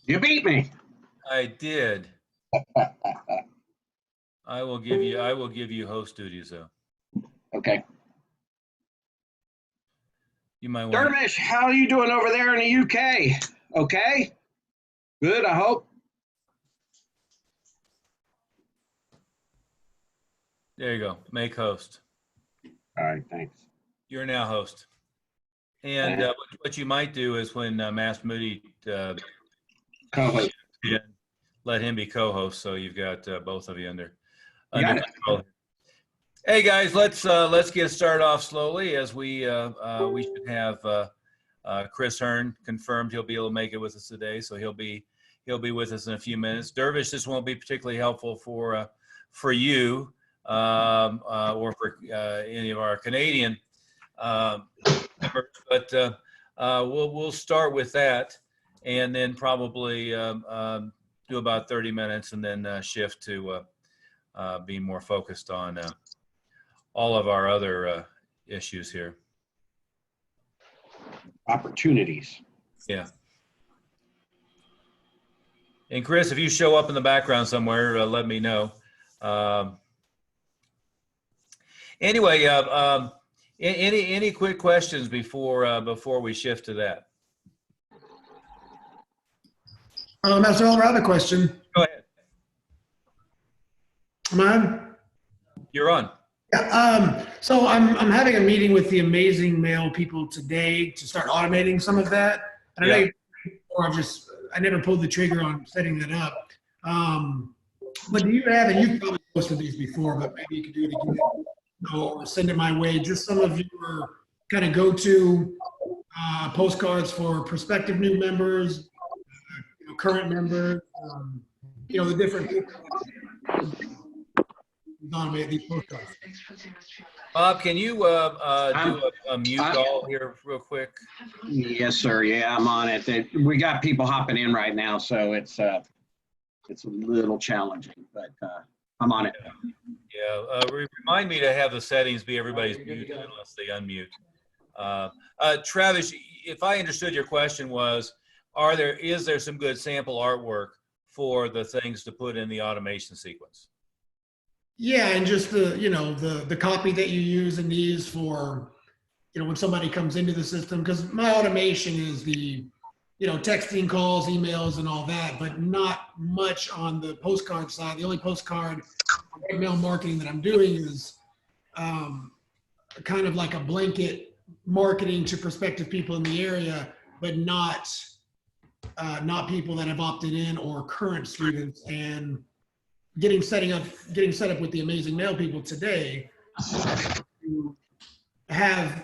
You beat me. I did. I will give you host duties though. Okay. You might want. Dervish, how are you doing over there in the UK? Okay. Good, I hope. There you go. Make host. All right, thanks. You're now host. And what you might do is when Mass Moody Co-host. let him be co-host, so you've got both of you under Got it. control. Hey guys, let's get started off slowly as we should have Chris Hurn confirmed he'll be able to make it with us today, so he'll be with us in a few minutes. Dervish, this won't be particularly helpful for you or for any of our Canadian members, but we'll start with that, and then probably do about 30 minutes, and then shift to being more focused on all of our other issues here. Opportunities. Yeah. And Chris, if you show up in the background somewhere, let me know. Anyway, any quick questions before we shift to that? Master Elder, I have a question. Go ahead. Am I on? You're on. Yeah, so I'm having a meeting with the Amazing Mail people today to start automating some of that. And Yeah. I know I never pulled the trigger on setting that up. But do you have, and you've probably posted these before, but maybe you could do it again, or send it my way, just some of your kind of go-to postcards for prospective new members, current members, the different people. Automate these postcards. Bob, can you do a mute all here real quick? Yes, sir. Yeah, I'm on it. We got people hopping in right now, so it's a little challenging, but I'm on it. Yeah, remind me to have the settings be everybody's muted unless they unmute. Travis, if I understood your question was, is there some good sample artwork for the things to put in the automation sequence? Yeah, and just the copy that you use in these for, when somebody comes into the system, because my automation is the, texting, calls, emails, and all that, but not much on the postcard side. The only postcard mail marketing that I'm doing is kind of like a blanket marketing to prospective people in the area, but not people that have opted in or current students. And getting set up with the Amazing Mail people today to have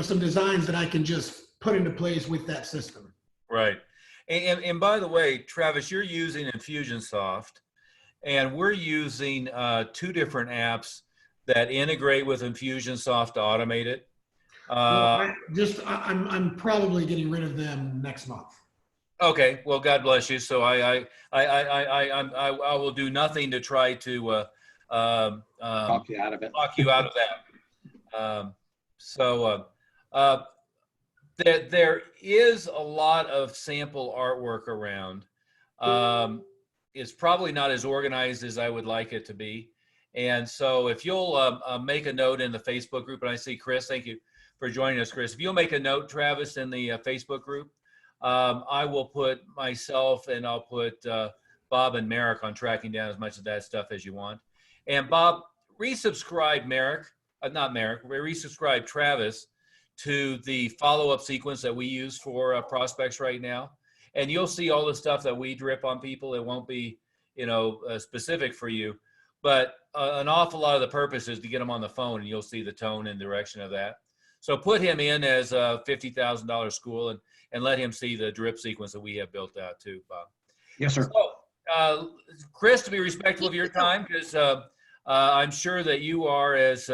some designs that I can just put into place with that system. Right. And by the way, Travis, you're using Infusionsoft, and we're using two different apps that integrate with Infusionsoft to automate it. I'm probably getting rid of them next month. Okay, well, God bless you. So I will do nothing to try to Talk you out of it. Talk you out of that. There is a lot of sample artwork around. It's probably not as organized as I would like it to be. And so if you'll make a note in the Facebook group, and I see Chris, thank you for joining us, Chris. If you'll make a note, Travis, in the Facebook group, I will put myself and I'll put Bob and Merrick on tracking down as much of that stuff as you want. And Bob, resubscribe resubscribe Travis to the follow-up sequence that we use for prospects right now. And you'll see all the stuff that we drip on people. It won't be, specific for you, but an awful lot of the purpose is to get them on the phone, and you'll see the tone and direction of that. So put him in as a $50,000 school and let him see the drip sequence that we have built out too, Bob. Yes, sir. So, Chris, to be respectful of your time, because I'm sure that you are as,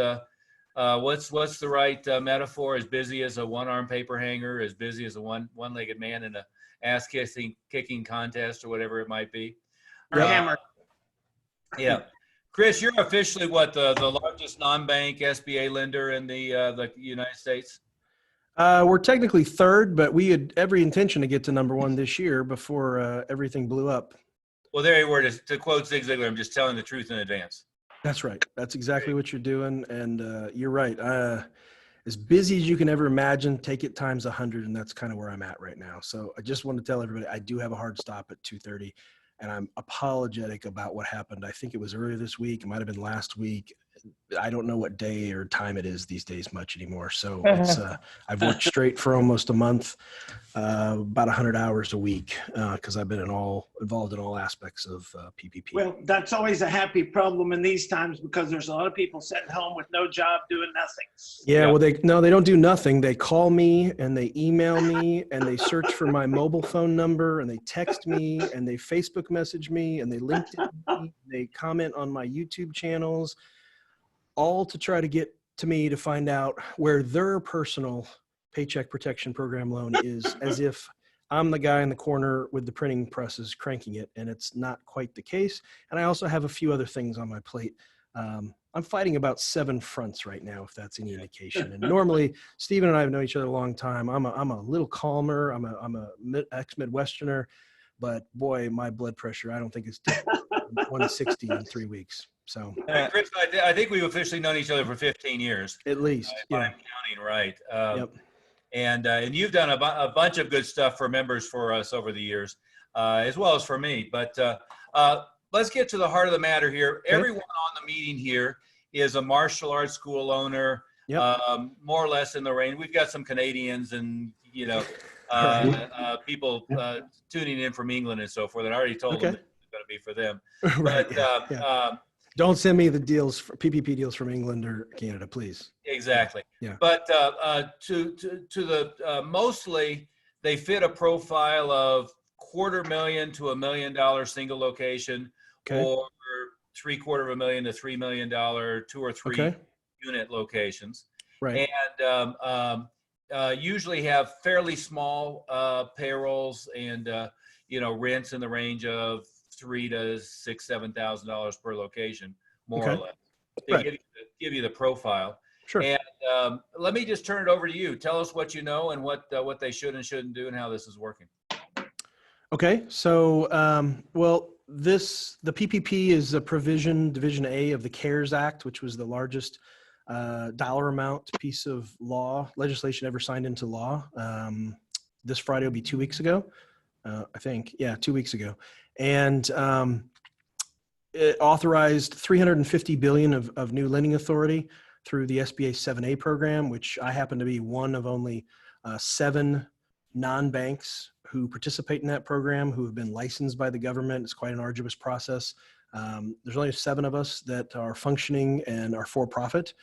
what's the right metaphor, as busy as a one-arm paper hanger, as busy as a one-legged man in a ass-kicking contest or whatever it might be. Hammer. Yeah. Chris, you're officially what, the largest non-bank SBA lender in the United States? We're technically third, but we had every intention to get to number one this year before everything blew up. Well, there you were. To quote Zig Ziglar, I'm just telling the truth in advance. That's right. That's exactly what you're doing. And you're right. As busy as you can ever imagine, take it times 100. And that's kind of where I'm at right now. So I just want to tell everybody, I do have a hard stop at 2:30 and I'm apologetic about what happened. I think it was earlier this week. It might've been last week. I don't know what day or time it is these days much anymore. So it's, I've worked straight for almost a month, about 100 hours a week, because I've been involved in all aspects of PPP. Well, that's always a happy problem in these times because there's a lot of people sitting home with no job doing nothing. Yeah, well, they don't do nothing. They call me and they email me and they search for my mobile phone number and they text me and they Facebook message me and they LinkedIn me, they comment on my YouTube channels, all to try to get to me to find out where their personal Paycheck Protection Program loan is, as if I'm the guy in the corner with the printing presses cranking it, and it's not quite the case. And I also have a few other things on my plate. I'm fighting about 7 fronts right now, if that's any indication. And normally, Stephen and I have known each other a long time. I'm a little calmer. I'm a ex-Midwesterner, but boy, my blood pressure, I don't think it's 160 in 3 weeks. So, Chris, I think we've officially known each other for 15 years. at least, If yeah. I'm counting right. Yep. And you've done a bunch of good stuff for members for us over the years, as well as for me. But let's get to the heart of the matter here. Okay. Everyone on the meeting here is a martial arts school owner, Yep. more or less in the range. We've got some Canadians and, people tuning in from England and so forth. And I already told them it's going to be for them. Right. But, Yeah. Don't send me the deals for PPP deals from England or Canada, please. Exactly. Yeah. But to the mostly they fit a profile of $250,000 to $1 million single location, Okay. or $750,000 to $3 million 2 or 3 Okay. unit locations, Right. and usually have fairly small payrolls and rents in the range of $3,000 to $6,000, $7,000 per location, more or Okay. less. They Right. give you the profile. Sure. And let me just turn it over to you. Tell us what you know and what they should and shouldn't do and how this is working. Okay. So, the PPP is a provision, Division A of the CARES Act, which was the largest dollar amount piece of legislation ever signed into law. This Friday will be 2 weeks ago, I think. Yeah, 2 weeks ago. And it authorized $350 billion of new lending authority through the SBA 7A program, which I happen to be one of only 7 non-banks who participate in that program, who have been licensed by the government. It's quite an arduous process. There's only 7 of us that are functioning and are for-profit.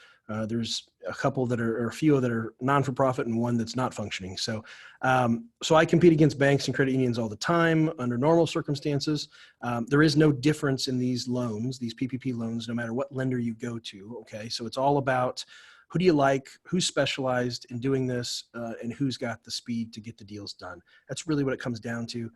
There's a couple or a few that are non-for-profit and 1 that's not functioning. So I compete against banks and credit unions all the time under normal circumstances. There is no difference in these loans, these PPP loans, no matter what lender you go to. Okay. So it's all about who do you like, who's specialized in doing this, and who's got the speed to get the deals done. That's really what it comes down to.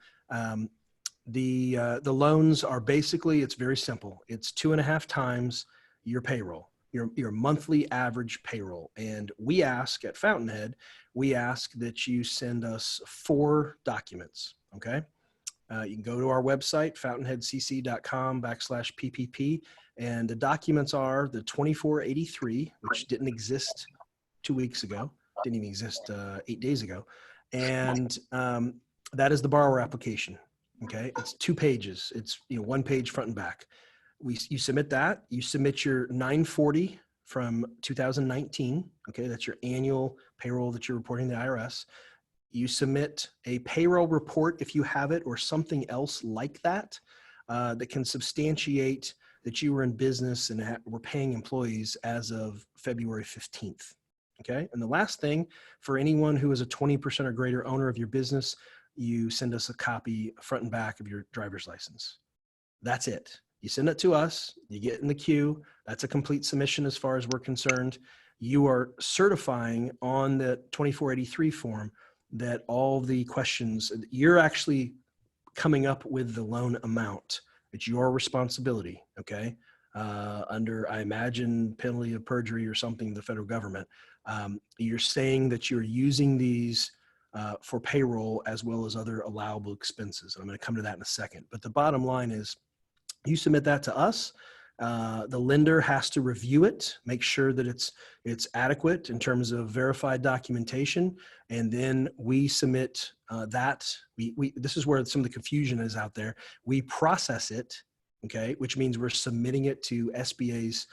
The loans are basically, it's very simple. It's 2.5 times your payroll, your monthly average payroll. And we ask at Fountainhead, that you send us 4 documents. Okay. You can go to our website, fountainheadcc.com/PPP. And the documents are the 2483, which didn't exist 2 weeks ago, didn't even exist 8 days ago. And that is the borrower application. Okay. It's 2 pages. It's 1 page front and back. You submit that. You submit your 940 from 2019. Okay. That's your annual payroll that you're reporting to the IRS. You submit a payroll report if you have it, or something else like that, that can substantiate that you were in business and were paying employees as of February 15th. Okay. And the last thing, for anyone who is a 20% or greater owner of your business, you send us a copy front and back of your driver's license. That's it. You send it to us, you get in the queue. That's a complete submission as far as we're concerned. You are certifying on the 2483 form that all the questions, you're actually coming up with the loan amount. It's your responsibility. Okay. under, I imagine, penalty of perjury or something, the federal government. You're saying that you're using these for payroll as well as other allowable expenses. And I'm going to come to that in a second. But the bottom line is you submit that to us. The lender has to review it, make sure that it's adequate in terms of verified documentation, and then we submit that. This is where some of the confusion is out there. We process it, okay, which means we're submitting it to SBA's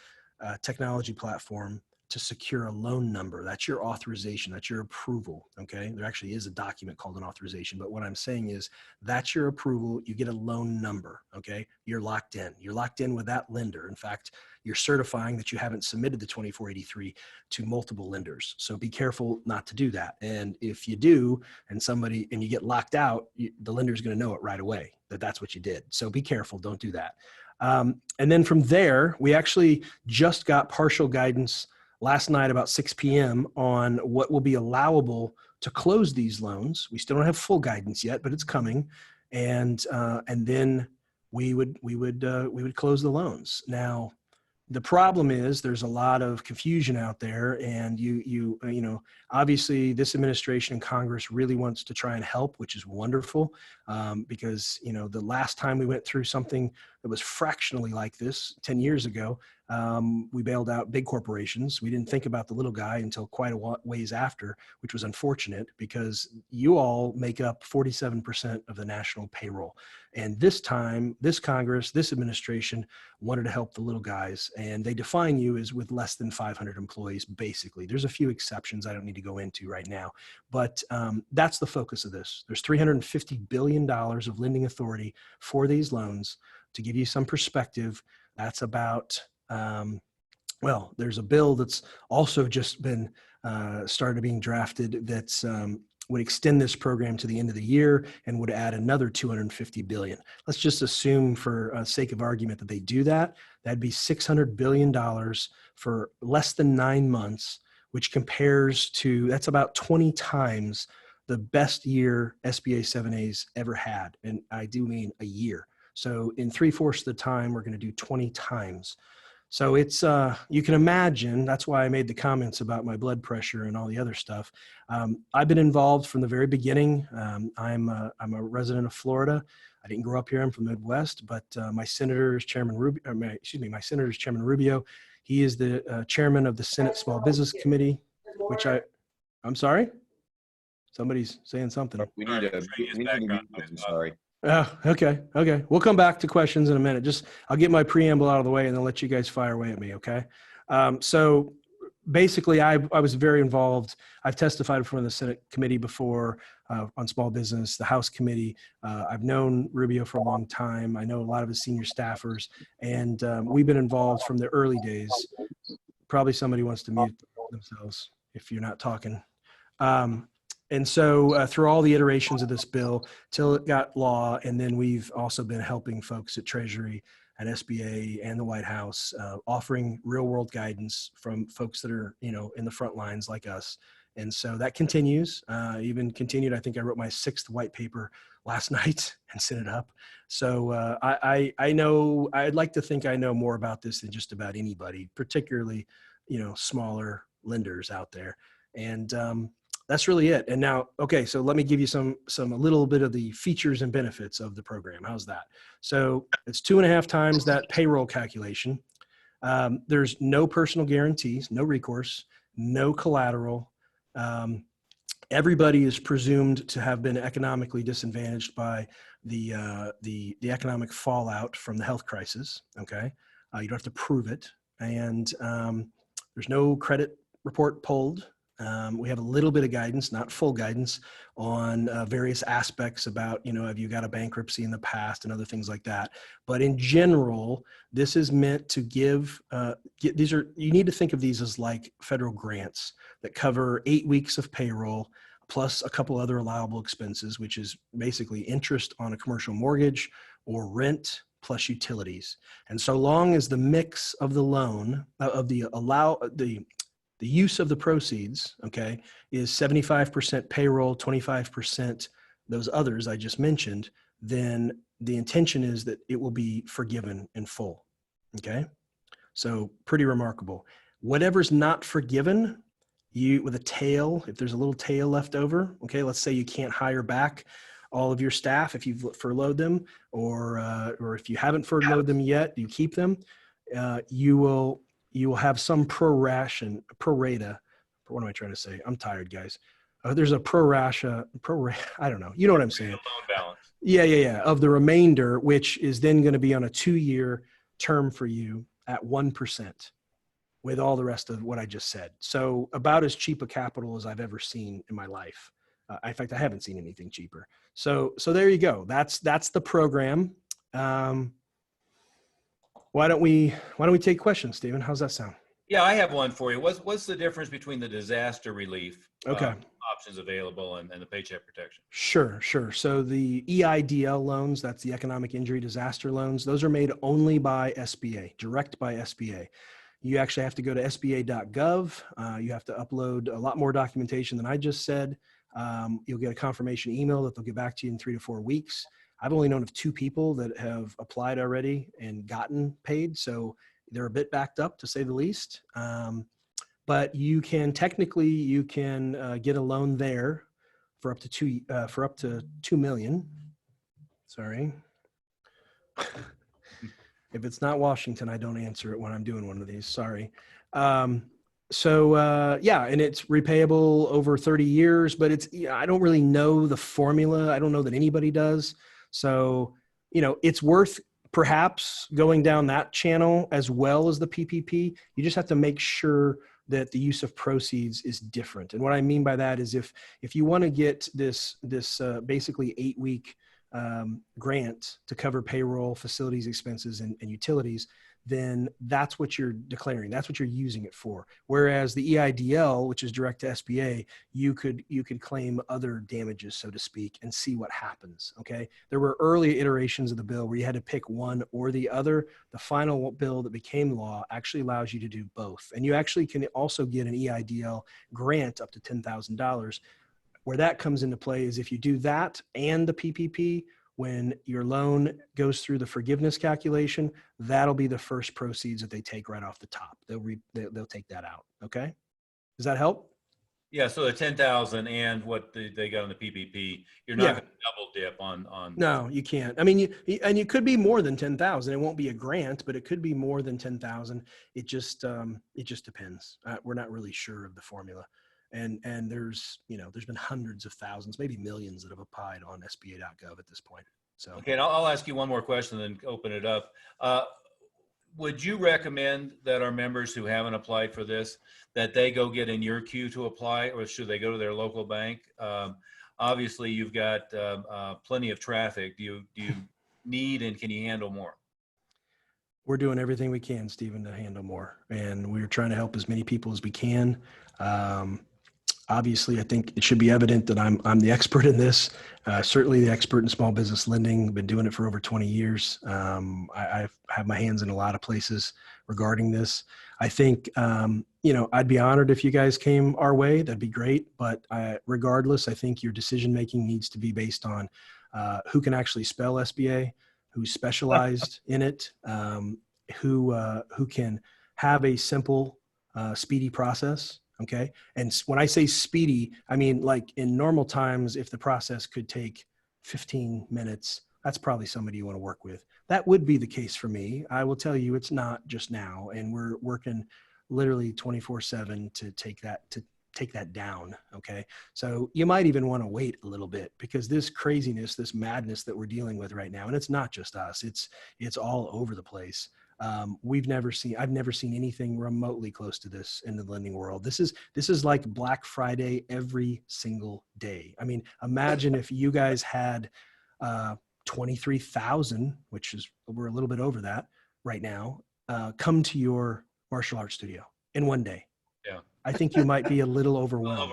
technology platform to secure a loan number. That's your authorization. That's your approval. Okay. There actually is a document called an authorization, but what I'm saying is that's your approval. You get a loan number. Okay. You're locked in. You're locked in with that lender. In fact, you're certifying that you haven't submitted the 2483 to multiple lenders. So be careful not to do that. And if you do, and you get locked out, the lender is going to know it right away that that's what you did. So be careful. Don't do that. And then from there, we actually just got partial guidance last night about 6 p.m. on what will be allowable to close these loans. We still don't have full guidance yet, but it's coming. And then we would close the loans. Now, the problem is there's a lot of confusion out there, and you know, obviously this administration and Congress really wants to try and help, which is wonderful, because, you know, the last time we went through something that was fractionally like this 10 years ago, we bailed out big corporations. We didn't think about the little guy until quite a ways after, which was unfortunate because you all make up 47% of the national payroll. And this time, this Congress, this administration wanted to help the little guys, and they define you as with less than 500 employees, basically. There's a few exceptions I don't need to go into right now, but that's the focus of this. There's $350 billion of lending authority for these loans. To give you some perspective, that's about, well, there's a bill that's also just been started being drafted that's would extend this program to the end of the year and would add another 250 billion. Let's just assume for sake of argument that they do that. That'd be $600 billion for less than 9 months, which compares to, that's about 20 times the best year SBA 7As ever had. And I do mean a year. So in 3/4 of the time, we're going to do 20 times. So it's, you can imagine, that's why I made the comments about my blood pressure and all the other stuff. I've been involved from the very beginning. I'm a resident of Florida. I didn't grow up here. I'm from the Midwest, but my senator is Chairman Rubio, my senator is Chairman Rubio. He is the chairman of the Senate Small Business Committee, which I'm sorry? Somebody's saying something. We need to mute him, sorry. Oh, okay. Okay. We'll come back to questions in a minute. I'll get my preamble out of the way and then let you guys fire away at me. Okay. So basically I was very involved. I've testified before the Senate committee before on small business, the House committee. I've known Rubio for a long time. I know a lot of his senior staffers, and we've been involved from the early days. Probably somebody wants to mute themselves if you're not talking. And so through all the iterations of this bill till it got law, and then we've also been helping folks at Treasury, at SBA, and the White House, offering real world guidance from folks that are, you know, in the front lines like us. And so that continues, even continued. I think I wrote my 6th white paper last night and sent it up. So I know, I'd like to think I know more about this than just about anybody, particularly, you know, smaller lenders out there. And that's really it. And now, okay, so let me give you a little bit of the features and benefits of the program. How's that? So it's 2.5 times that payroll calculation. There's no personal guarantees, no recourse, no collateral. Everybody is presumed to have been economically disadvantaged by the economic fallout from the health crisis. Okay, you don't have to prove it, and there's no credit report pulled. We have a little bit of guidance, not full guidance, on various aspects about, you know, have you got a bankruptcy in the past and other things like that. But in general, this is meant to give, you need to think of these as like federal grants that cover 8 weeks of payroll plus a couple other allowable expenses, which is basically interest on a commercial mortgage or rent plus utilities. And so long as the mix of the loan, the use of the proceeds, okay, is 75% payroll, 25% those others I just mentioned, then the intention is that it will be forgiven in full, okay? So pretty remarkable. Whatever's not forgiven, with a tail, if there's a little tail left over, okay, let's say you can't hire back all of your staff if you've furloughed them, or if you haven't furloughed them yet, you keep them. You will have some prorata. What am I trying to say? I'm tired, guys. There's a I don't know. You know what I'm saying? Loan balance. Yeah. Of the remainder, which is then going to be on a 2-year term for you at 1% with all the rest of what I just said. So about as cheap a capital as I've ever seen in my life. In fact, I haven't seen anything cheaper. So there you go. That's the program. Why don't we take questions, Stephen? How's that sound? Yeah, I have one for you. What's the difference between the disaster relief Okay. options available and the paycheck protection? Sure. So the EIDL loans, that's the economic injury disaster loans, those are made only by SBA, direct by SBA. You actually have to go to sba.gov. You have to upload a lot more documentation than I just said. You'll get a confirmation email that they'll get back to you in 3 to 4 weeks. I've only known of 2 people that have applied already and gotten paid. So they're a bit backed up, to say the least. But you can get a loan there for up to 2 million. Sorry. If it's not Washington, I don't answer it when I'm doing one of these. Sorry. And it's repayable over 30 years, but I don't really know the formula. I don't know that anybody does. So, it's worth perhaps going down that channel as well as the PPP. You just have to make sure that the use of proceeds is different. And what I mean by that is if you want to get this basically 8-week grant to cover payroll, facilities expenses, and utilities, then that's what you're declaring. That's what you're using it for. Whereas the EIDL, which is direct to SBA, you could claim other damages, so to speak, and see what happens. Okay. There were early iterations of the bill where you had to pick one or the other. The final bill that became law actually allows you to do both. And you actually can also get an EIDL grant up to $10,000. Where that comes into play is if you do that and the PPP, when your loan goes through the forgiveness calculation, that'll be the first proceeds that they take right off the top. They'll take that out. Okay. Does that help? Yeah. So the 10,000 and what they got on the PPP, you're not going to double dip on. No, you can't. I mean, you could be more than 10,000. It won't be a grant, but it could be more than 10,000. It just depends. We're not really sure of the formula. And there's been hundreds of thousands, maybe millions that have applied on SBA.gov at this point. So Okay, and I'll ask you one more question and then open it up. Would you recommend that our members who haven't applied for this, that they go get in your queue to apply, or should they go to their local bank? Obviously, you've got plenty of traffic. Do you need and can you handle more? We're doing everything we can, Stephen, to handle more, and we're trying to help as many people as we can. Obviously, I think it should be evident that I'm the expert in this. Certainly, the expert in small business lending. Been doing it for over 20 years. I've had my hands in a lot of places regarding this. I think I'd be honored if you guys came our way. That'd be great. But regardless, I think your decision making needs to be based on who can actually spell SBA, who's specialized in it, who can have a simple, speedy process. Okay. And when I say speedy, I mean, like in normal times, if the process could take 15 minutes, that's probably somebody you want to work with. That would be the case for me. I will tell you, it's not just now. And we're working literally 24/7 to take that down. Okay. So you might even want to wait a little bit because this craziness, this madness that we're dealing with right now, and it's not just us, it's all over the place. I've never seen anything remotely close to this in the lending world. This is like Black Friday every single day. I mean, imagine if you guys had 23,000, which is, we're a little bit over that right now, come to your martial arts studio in one day. Yeah. I think you might be a little overwhelmed.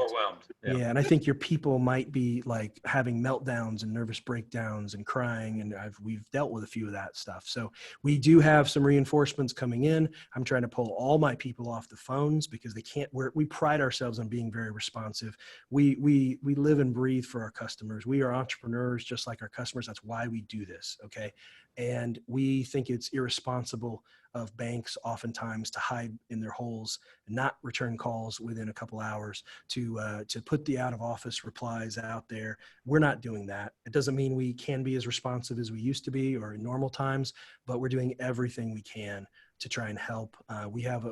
Yeah. And I think your people might be like having meltdowns and nervous breakdowns and crying. And we've dealt with a few of that stuff. So we do have some reinforcements coming in. I'm trying to pull all my people off the phones because they can't. We pride ourselves on being very responsive. We live and breathe for our customers. We are entrepreneurs just like our customers. That's why we do this. Okay. And we think it's irresponsible of banks oftentimes to hide in their holes and not return calls within a couple hours, to put the out of office replies out there. We're not doing that. It doesn't mean we can be as responsive as we used to be or in normal times, but we're doing everything we can to try and help. We have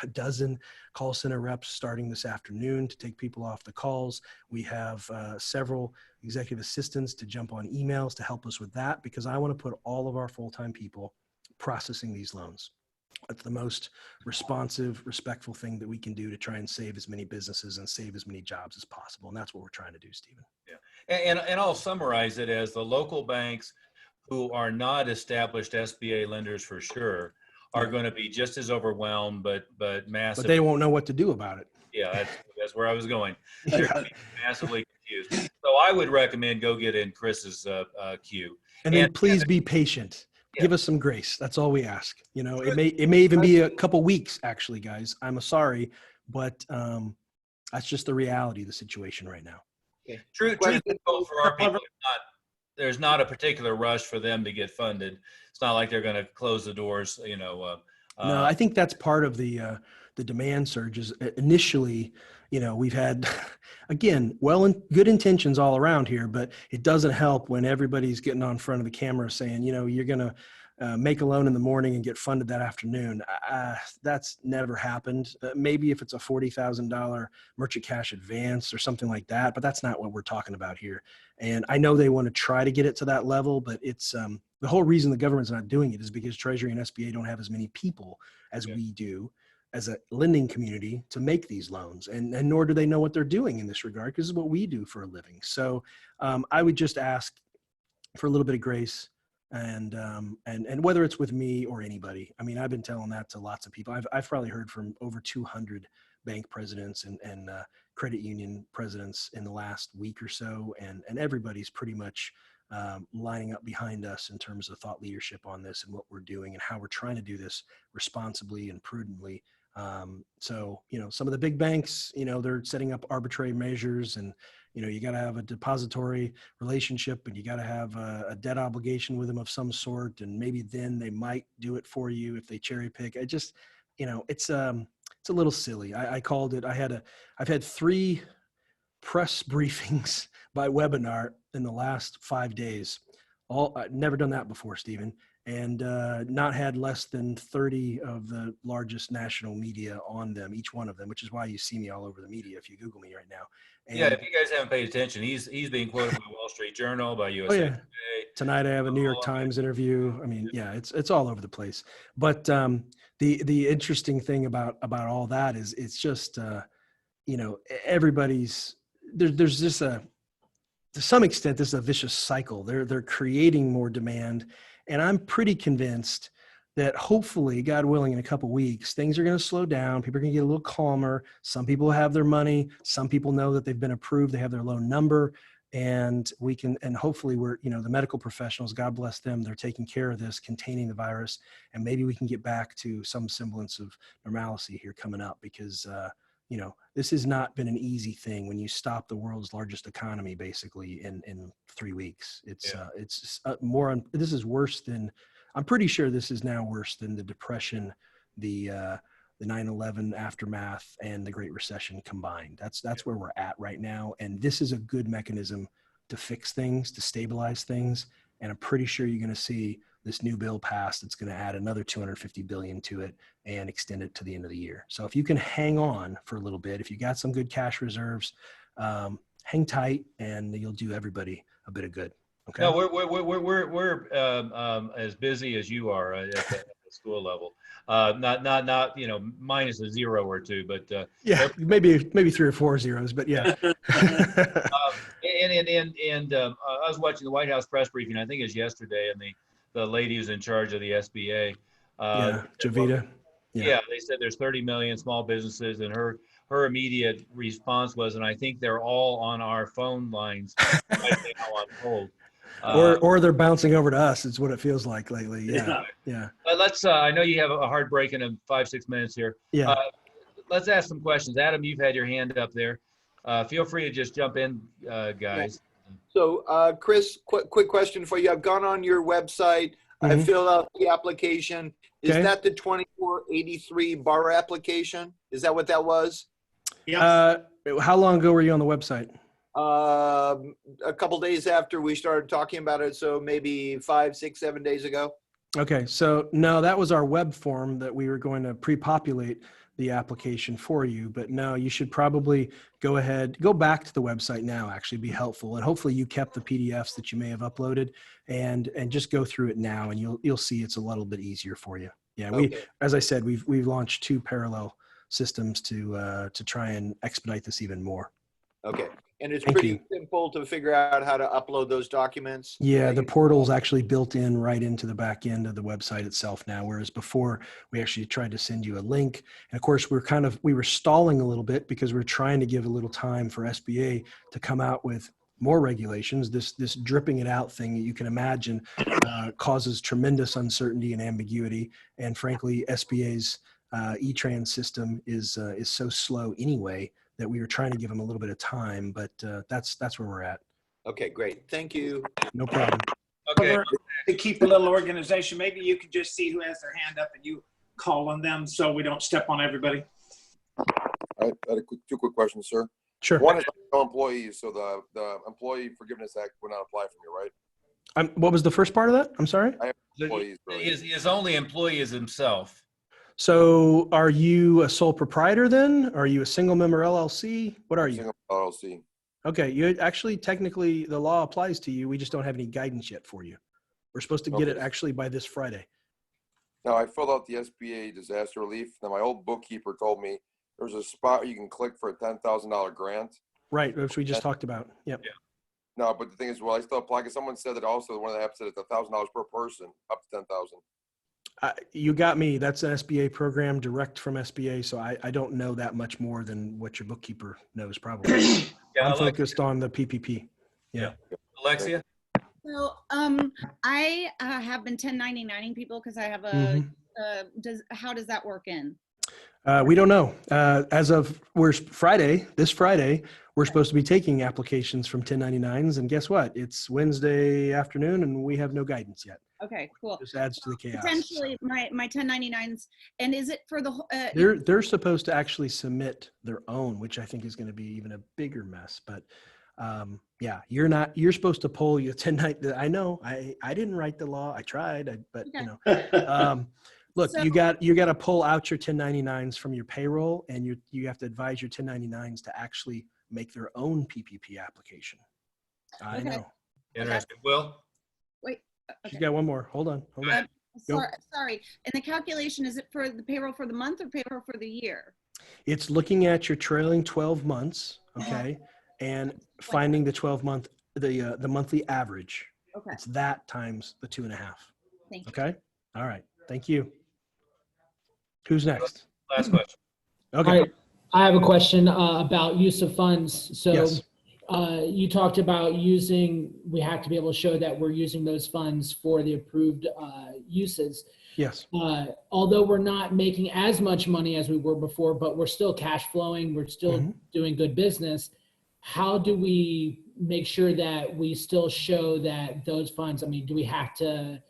a dozen call center reps starting this afternoon to take people off the calls. We have several executive assistants to jump on emails to help us with that, because I want to put all of our full-time people processing these loans. That's the most responsive, respectful thing that we can do to try and save as many businesses and save as many jobs as possible. And that's what we're trying to do, Stephen. Yeah. And I'll summarize it as the local banks who are not established SBA lenders for sure are going to be just as overwhelmed, but massive. But they won't know what to do about it. Yeah, that's where I was going. They're going to be massively confused. So I would recommend go get in Chris's queue. And then please be patient. Yeah. Give us some grace. That's all we ask. You know, it may even be a couple weeks, actually, guys. I'm sorry, but that's just the reality of the situation right now. Truth is, for our people, there's not a particular rush for them to get funded. It's not like they're going to close the doors, you know. No, I think that's part of the demand surges. Initially, you know, we've had, again, good intentions all around here, but it doesn't help when everybody's getting on front of the camera saying, you know, you're going to make a loan in the morning and get funded that afternoon. That's never happened. Maybe if it's a $40,000 merchant cash advance or something like that, but that's not what we're talking about here. And I know they want to try to get it to that level, but it's the whole reason the government's not doing it is because Treasury and SBA don't have as many people as we do as a lending community to make these loans, and nor do they know what they're doing in this regard, because this is what we do for a living. So I would just ask for a little bit of grace, and whether it's with me or anybody. I mean, I've been telling that to lots of people. I've probably heard from over 200 bank presidents and credit union presidents in the last week or so, and everybody's pretty much lining up behind us in terms of thought leadership on this and what we're doing and how we're trying to do this responsibly and prudently. So, you know, some of the big banks, you know, they're setting up arbitrary measures, and, you know, you got to have a depository relationship, and you got to have a debt obligation with them of some sort. And maybe then they might do it for you if they cherry pick. I just, you know, it's a little silly. I called it, I've had 3 press briefings by webinar in the last 5 days. I've never done that before, Stephen, and not had less than 30 of the largest national media on them, each one of them, which is why you see me all over the media if you Google me right now. And yeah, if you guys haven't paid attention, he's being quoted by Wall Street Journal, by USA oh, yeah. Today. Tonight I have a New York Times interview. I mean, yeah, it's all over the place. But the interesting thing about all that is it's just you know, everybody's there's just to some extent, this is a vicious cycle. They're creating more demand, and I'm pretty convinced that hopefully, God willing, in a couple of weeks, things are going to slow down. People are going to get a little calmer. Some people have their money. Some people know that they've been approved. They have their loan number, and hopefully we're, you know, the medical professionals, God bless them, they're taking care of this, containing the virus, and maybe we can get back to some semblance of normalcy here coming up, because you know, this has not been an easy thing when you stop the world's largest economy basically in 3 weeks. It's this is worse than, I'm pretty sure this is now worse than the Depression, the 9/11 aftermath, and the Great Recession combined. That's where we're at right now. And this is a good mechanism to fix things, to stabilize things. And I'm pretty sure you're going to see this new bill passed. It's going to add another $250 billion to it and extend it to the end of the year. So if you can hang on for a little bit, if you got some good cash reserves, hang tight, and you'll do everybody a bit of good. Okay. No, we're as busy as you are at the school level. Not you know, minus a 0 or 2, but yeah, maybe 3 or 4 zeros, but yeah. And I was watching the White House press briefing, I think it was yesterday, and the lady who's in charge of the SBA. Javita. Yeah, they said there's 30 million small businesses, and her immediate response was, and I think they're all on our phone lines right now on hold. Or they're bouncing over to us. It's what it feels like lately. Yeah. Let's. I know you have a hard break in 5-6 minutes here. Yeah. Let's ask some questions. Adam, you've had your hand up there. Feel free to just jump in, guys. So, Chris, quick question for you. I've gone on your website. I Mhm. filled out the application. Is Okay. that the 2483 bar application? Is that what that was? How long ago were you on the website? A couple days after we started talking about it, so maybe 5, 6, 7 days ago. Okay, so no, that was our web form that we were going to pre-populate the application for you. But no, you should probably go back to the website now, actually be helpful. And hopefully you kept the PDFs that you may have uploaded and just go through it now and you'll see it's a little bit easier for you. Yeah, Okay. as I said, we've launched 2 parallel systems to try and expedite this even more. Okay. And it's Thank pretty you. simple to figure out how to upload those documents. Yeah, the portal's actually built in right into the back end of the website itself now, whereas before we actually tried to send you a link. And of course, we were stalling a little bit because we're trying to give a little time for SBA to come out with more regulations. This dripping it out thing that you can imagine causes tremendous uncertainty and ambiguity. And frankly, SBA's E-Trans system is so slow anyway that we were trying to give them a little bit of time, but that's where we're at. Okay, great. Thank you. No problem. Okay. To keep a little organization, maybe you could just see who has their hand up and you call on them so we don't step on everybody. I had two quick questions, sir. Sure. One is no employees, so the Employee Forgiveness Act would not apply for me, right? What was the first part of that? I'm sorry. Employees, really. His only employee is himself. So are you a sole proprietor then? Are you a single member LLC? What are you? Single LLC. Okay. You actually, technically the law applies to you. We just don't have any guidance yet for you. We're supposed to get it Okay. actually by this Friday. Now, I filled out the SBA disaster relief. Now, my old bookkeeper told me there's a spot you can click for a $10,000 grant. Right. Which we just talked about. Yep. No, but the thing is, well, I still apply because someone said that also one of the apps said it's $1,000 per person, up to 10,000. You got me. That's an SBA program direct from SBA. So I don't know that much more than what your bookkeeper knows probably. Yeah, I'm focused on the PPP. Yeah. Alexia? So I have been 1099ing people because I have a, Mhm. how does that work in? We don't know. As of this Friday, we're supposed to be taking applications from 1099s. And guess what? It's Wednesday afternoon and we have no guidance yet. Okay, cool. This adds to the chaos. Potentially my 1099s. And is it for the whole? They're supposed to actually submit their own, which I think is going to be even a bigger mess. But yeah, you're supposed to pull your 1099. I know I didn't write the law. I tried, but Okay. you know, look, So- you got to pull out your 1099s from your payroll, and you have to advise your 1099s to actually make their own PPP application. I Okay. know. Interesting. Will? Wait. She's Okay. got one more. Hold on. Go. Sorry. And the calculation, is it for the payroll for the month or payroll for the year? It's looking at your trailing 12 months, okay, and finding the 12-month, the monthly average. Okay. It's that times the 2.5. Thank you. Okay. All right. Thank you. Who's next? Last question. Okay. I have a question about use of funds. So Yes. you talked about we have to be able to show that we're using those funds for the approved uses. Yes. Although we're not making as much money as we were before, but we're still cash flowing, we're still Mhm. doing good business. How do we make sure that we still show that those funds, I mean, do we have to?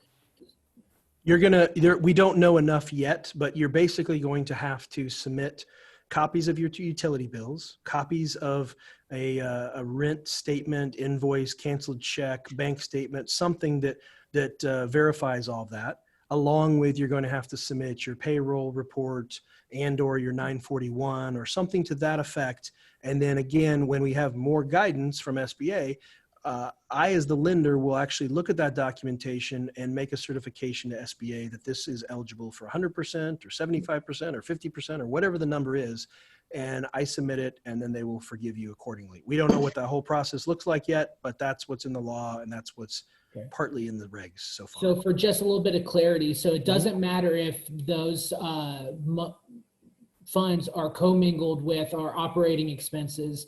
We don't know enough yet, but you're basically going to have to submit copies of your utility bills, copies of a rent statement, invoice, canceled check, bank statement, something that verifies all of that. Along with, you're going to have to submit your payroll report and/or your 941 or something to that effect. And then again, when we have more guidance from SBA, I, as the lender, will actually look at that documentation and make a certification to SBA that this is eligible for 100% or 75% or 50% or whatever the number is. And I submit it, and then they will forgive you accordingly. We don't know what the whole process looks like yet, but that's what's in the law, and that's what's partly in the regs so far. So for just a little bit of clarity, so it doesn't matter if those funds are commingled with our operating expenses,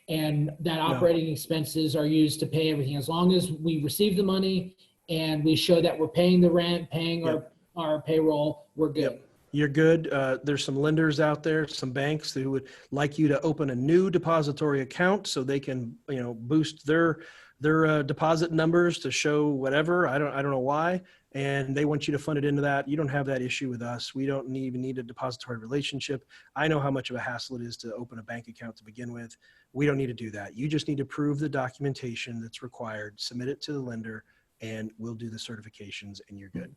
and that operating expenses are used to pay everything. As long as we receive the money and we show that we're paying the rent, paying our payroll, we're good. Yep. You're good. There's some lenders out there, some banks who would like you to open a new depository account so they can, boost their their deposit numbers to show whatever. I don't know why. And they want you to fund it into that. You don't have that issue with us. We don't even need a depository relationship. I know how much of a hassle it is to open a bank account to begin with. We don't need to do that. You just need to prove the documentation that's required, submit it to the lender, and we'll do the certifications and you're good.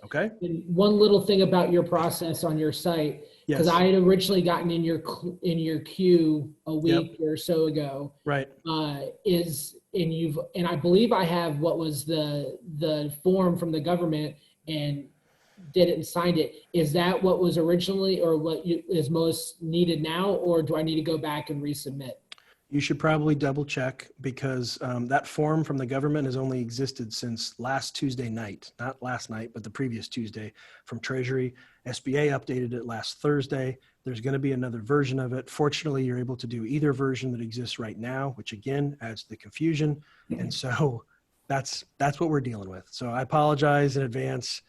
Okay? And one little thing about your process on your site, because Yes. I had originally gotten in your queue a week or so ago, Right. and I believe I have what was the form from the government and did it and signed it. Is that what was originally or what is most needed now, or do I need to go back and resubmit? You should probably double check because that form from the government has only existed since last Tuesday night, not last night, but the previous Tuesday from Treasury. SBA updated it last Thursday. There's going to be another version of it. Fortunately, you're able to do either version that exists right now, which again adds to the confusion. And so that's what we're dealing with. So I apologize in advance.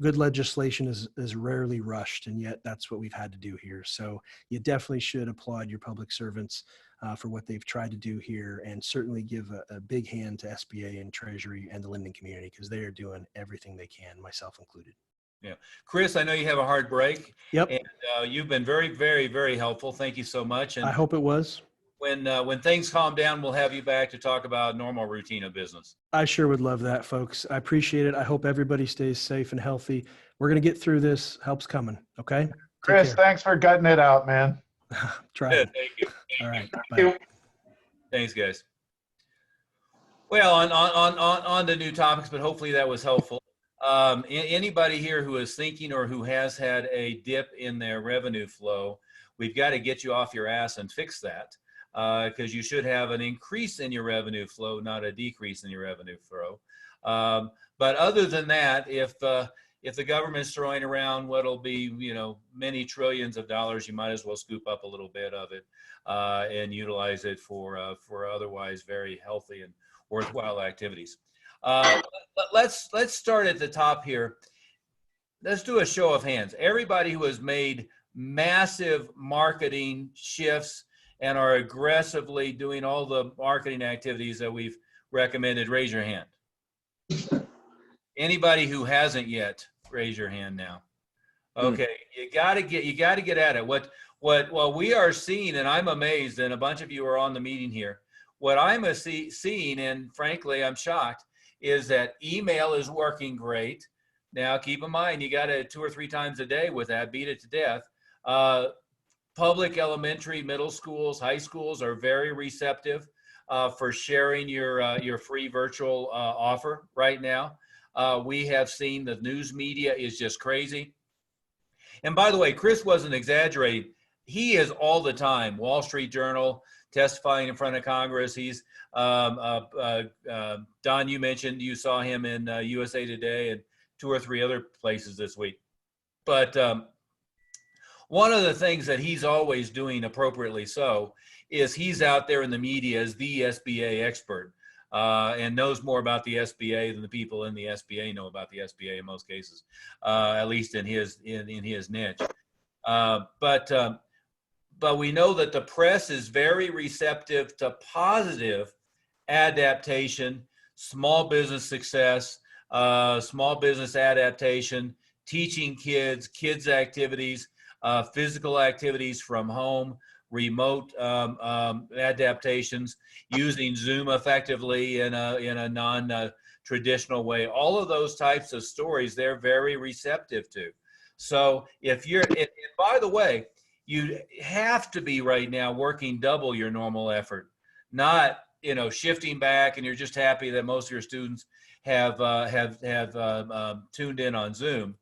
Good legislation is rarely rushed, and yet that's what we've had to do here. So you definitely should applaud your public servants for what they've tried to do here, and certainly give a big hand to SBA and Treasury and the lending community because they are doing everything they can, myself included. Yeah. Chris, I know you have a hard break. Yep. And you've been very, very, very helpful. Thank you so much. And I hope it was. when things calm down, we'll have you back to talk about normal routine of business. I sure would love that, folks. I appreciate it. I hope everybody stays safe and healthy. We're going to get through this. Help's coming. Okay? Chris, thanks for gutting it out, man. Try it. Thank you. All right. Bye. Thanks, guys. Well, on to new topics, but hopefully that was helpful. Anybody here who is thinking or who has had a dip in their revenue flow, we've got to get you off your ass and fix that. Because you should have an increase in your revenue flow, not a decrease in your revenue flow. But other than that, if the government's throwing around what'll be, many trillions of dollars, you might as well scoop up a little bit of it and utilize it for otherwise very healthy and worthwhile activities. Let's start at the top here. Let's do a show of hands. Everybody who has made massive marketing shifts and are aggressively doing all the marketing activities that we've recommended, raise your hand. Anybody who hasn't yet, raise your hand now. Okay, you got to get at it. What we are seeing, and I'm amazed, and a bunch of you are on the meeting here. What I'm seeing, and frankly, I'm shocked, is that email is working great. Now, keep in mind, you got to 2 or 3 times a day with that, beat it to death. Public elementary, middle schools, high schools are very receptive for sharing your free virtual offer right now. We have seen the news media is just crazy. And by the way, Chris wasn't exaggerating. He is all the time, Wall Street Journal, testifying in front of Congress. He's, Don, you mentioned you saw him in USA Today and 2 or 3 other places this week. But one of the things that he's always doing appropriately so is he's out there in the media as the SBA expert and knows more about the SBA than the people in the SBA know about the SBA in most cases, at least in his niche. But we know that the press is very receptive to positive adaptation, small business success, small business adaptation, teaching kids activities, physical activities from home, remote adaptations, using Zoom effectively in a non-traditional way. All of those types of stories, they're very receptive to. So and by the way, you have to be right now working double your normal effort, not shifting back and you're just happy that most of your students have tuned in on Zoom.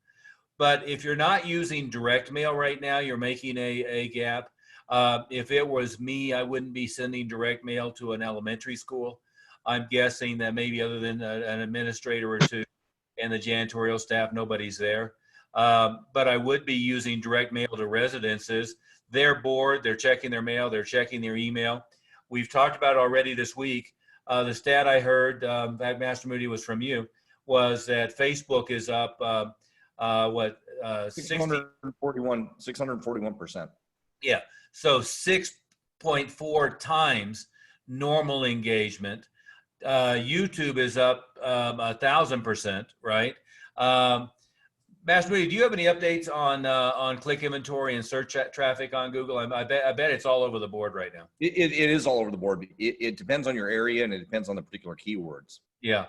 But if you're not using direct mail right now, you're making a gap. If it was me, I wouldn't be sending direct mail to an elementary school. I'm guessing that maybe other than an administrator or 2 and the janitorial staff, nobody's there. But I would be using direct mail to residences. They're bored, they're checking their mail, they're checking their email. We've talked about already this week. The stat I heard, that Master Moody was from you, was that Facebook is up 641%. Yeah, so 6.4 times normal engagement. YouTube is up 1,000%, right? Master Moody, do you have any updates on click inventory and search traffic on Google? I bet it's all over the board right now. It is all over the board. It depends on your area and it depends on the particular keywords. Yeah.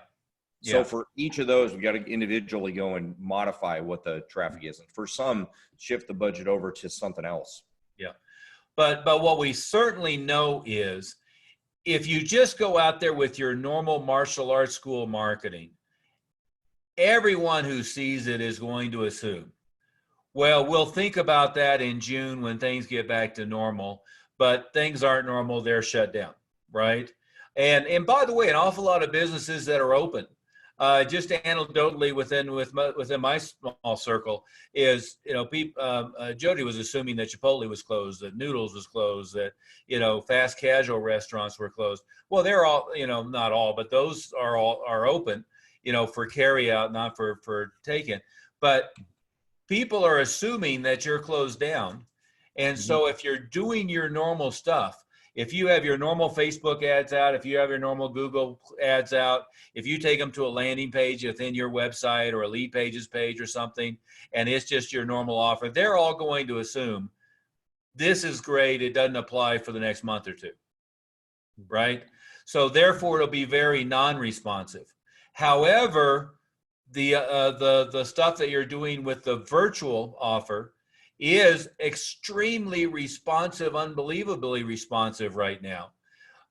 So for each of those, we got to individually go and modify what the traffic is. And for some, shift the budget over to something else. Yeah. But what we certainly know is if you just go out there with your normal martial arts school marketing, everyone who sees it is going to assume, well, we'll think about that in June when things get back to normal, but things aren't normal, they're shut down, right? And by the way, an awful lot of businesses that are open, just anecdotally within my small circle is, Jody was assuming that Chipotle was closed, that Noodles was closed, that, fast casual restaurants were closed. Well, they're all, not all, but those are open, for carry out, not for take-in. But people are assuming that you're closed down. And so if you're doing your normal stuff, if you have your normal Facebook ads out, if you have your normal Google ads out, if you take them to a landing page within your website or a lead pages page or something, and it's just your normal offer, they're all going to assume this is great. It doesn't apply for the next month or two, right? So therefore, it'll be very non-responsive. However, the stuff that you're doing with the virtual offer is extremely responsive, unbelievably responsive right now.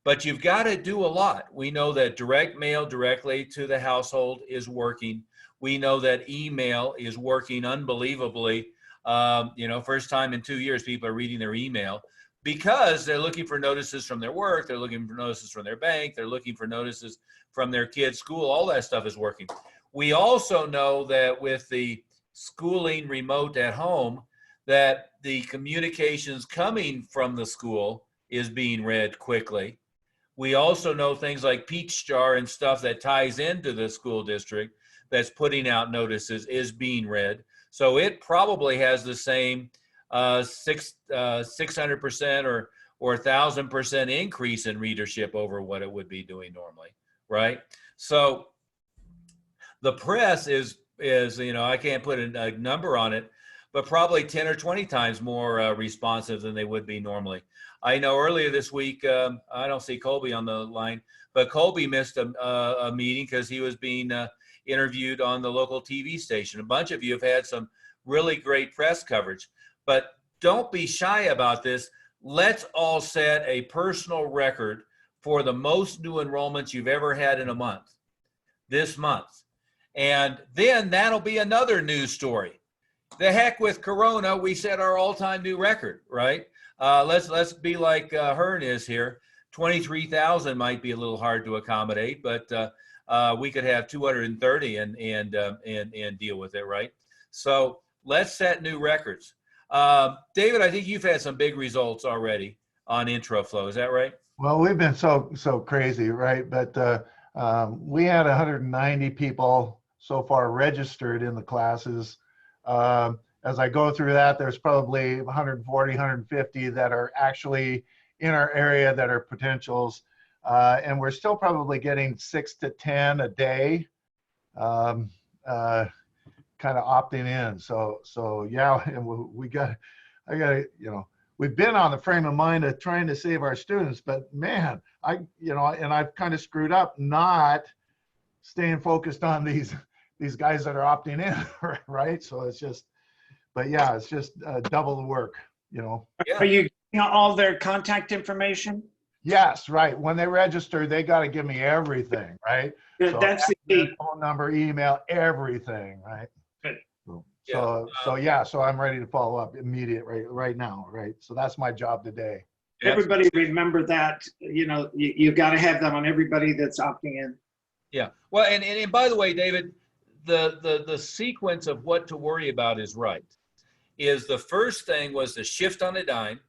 But you've got to do a lot. We know that direct mail directly to the household is working. We know that email is working unbelievably. First time in 2 years, people are reading their email because they're looking for notices from their work. They're looking for notices from their bank. They're looking for notices from their kids' school. All that stuff is working. We also know that with the schooling remote at home, that the communications coming from the school is being read quickly. We also know things like Peach Jar and stuff that ties into the school district that's putting out notices is being read. So it probably has the same 600% or 1,000% increase in readership over what it would be doing normally, right? So the press is I can't put a number on it, but probably 10 or 20 times more responsive than they would be normally. I know earlier this week, I don't see Colby on the line, but Colby missed a meeting because he was being interviewed on the local TV station. A bunch of you have had some really great press coverage, but don't be shy about this. Let's all set a personal record for the most new enrollments you've ever had in a month, this month. And then that'll be another news story. The heck with Corona, we set our all-time new record, right? Let's be like Hurn is here. 23,000 might be a little hard to accommodate, but we could have 230 and deal with it, right? So let's set new records. David, I think you've had some big results already on intro flow. Is that right? Well, we've been so crazy, right? But we had 190 people so far registered in the classes. As I go through that, there's probably 140, 150 that are actually in our area that are potentials. And we're still probably getting 6 to 10 a day, kind of opting in. So yeah, and we've been on the frame of mind of trying to save our students, but man, and I've kind of screwed up not staying focused on these guys that are opting in, right? So it's just, but yeah, it's just double the work, Yeah. Are you getting all their contact information? Yes, right. When they register, they got to give me everything, right? Good. So That's the key. phone number, email, everything, right? Good. So I'm ready to follow up immediately right now, right? So that's my job today. Everybody remember that, you got to have that on everybody that's opting in. Yeah. Well, and by the way, David, the sequence of what to worry about is right. Is the first thing was to shift on a dime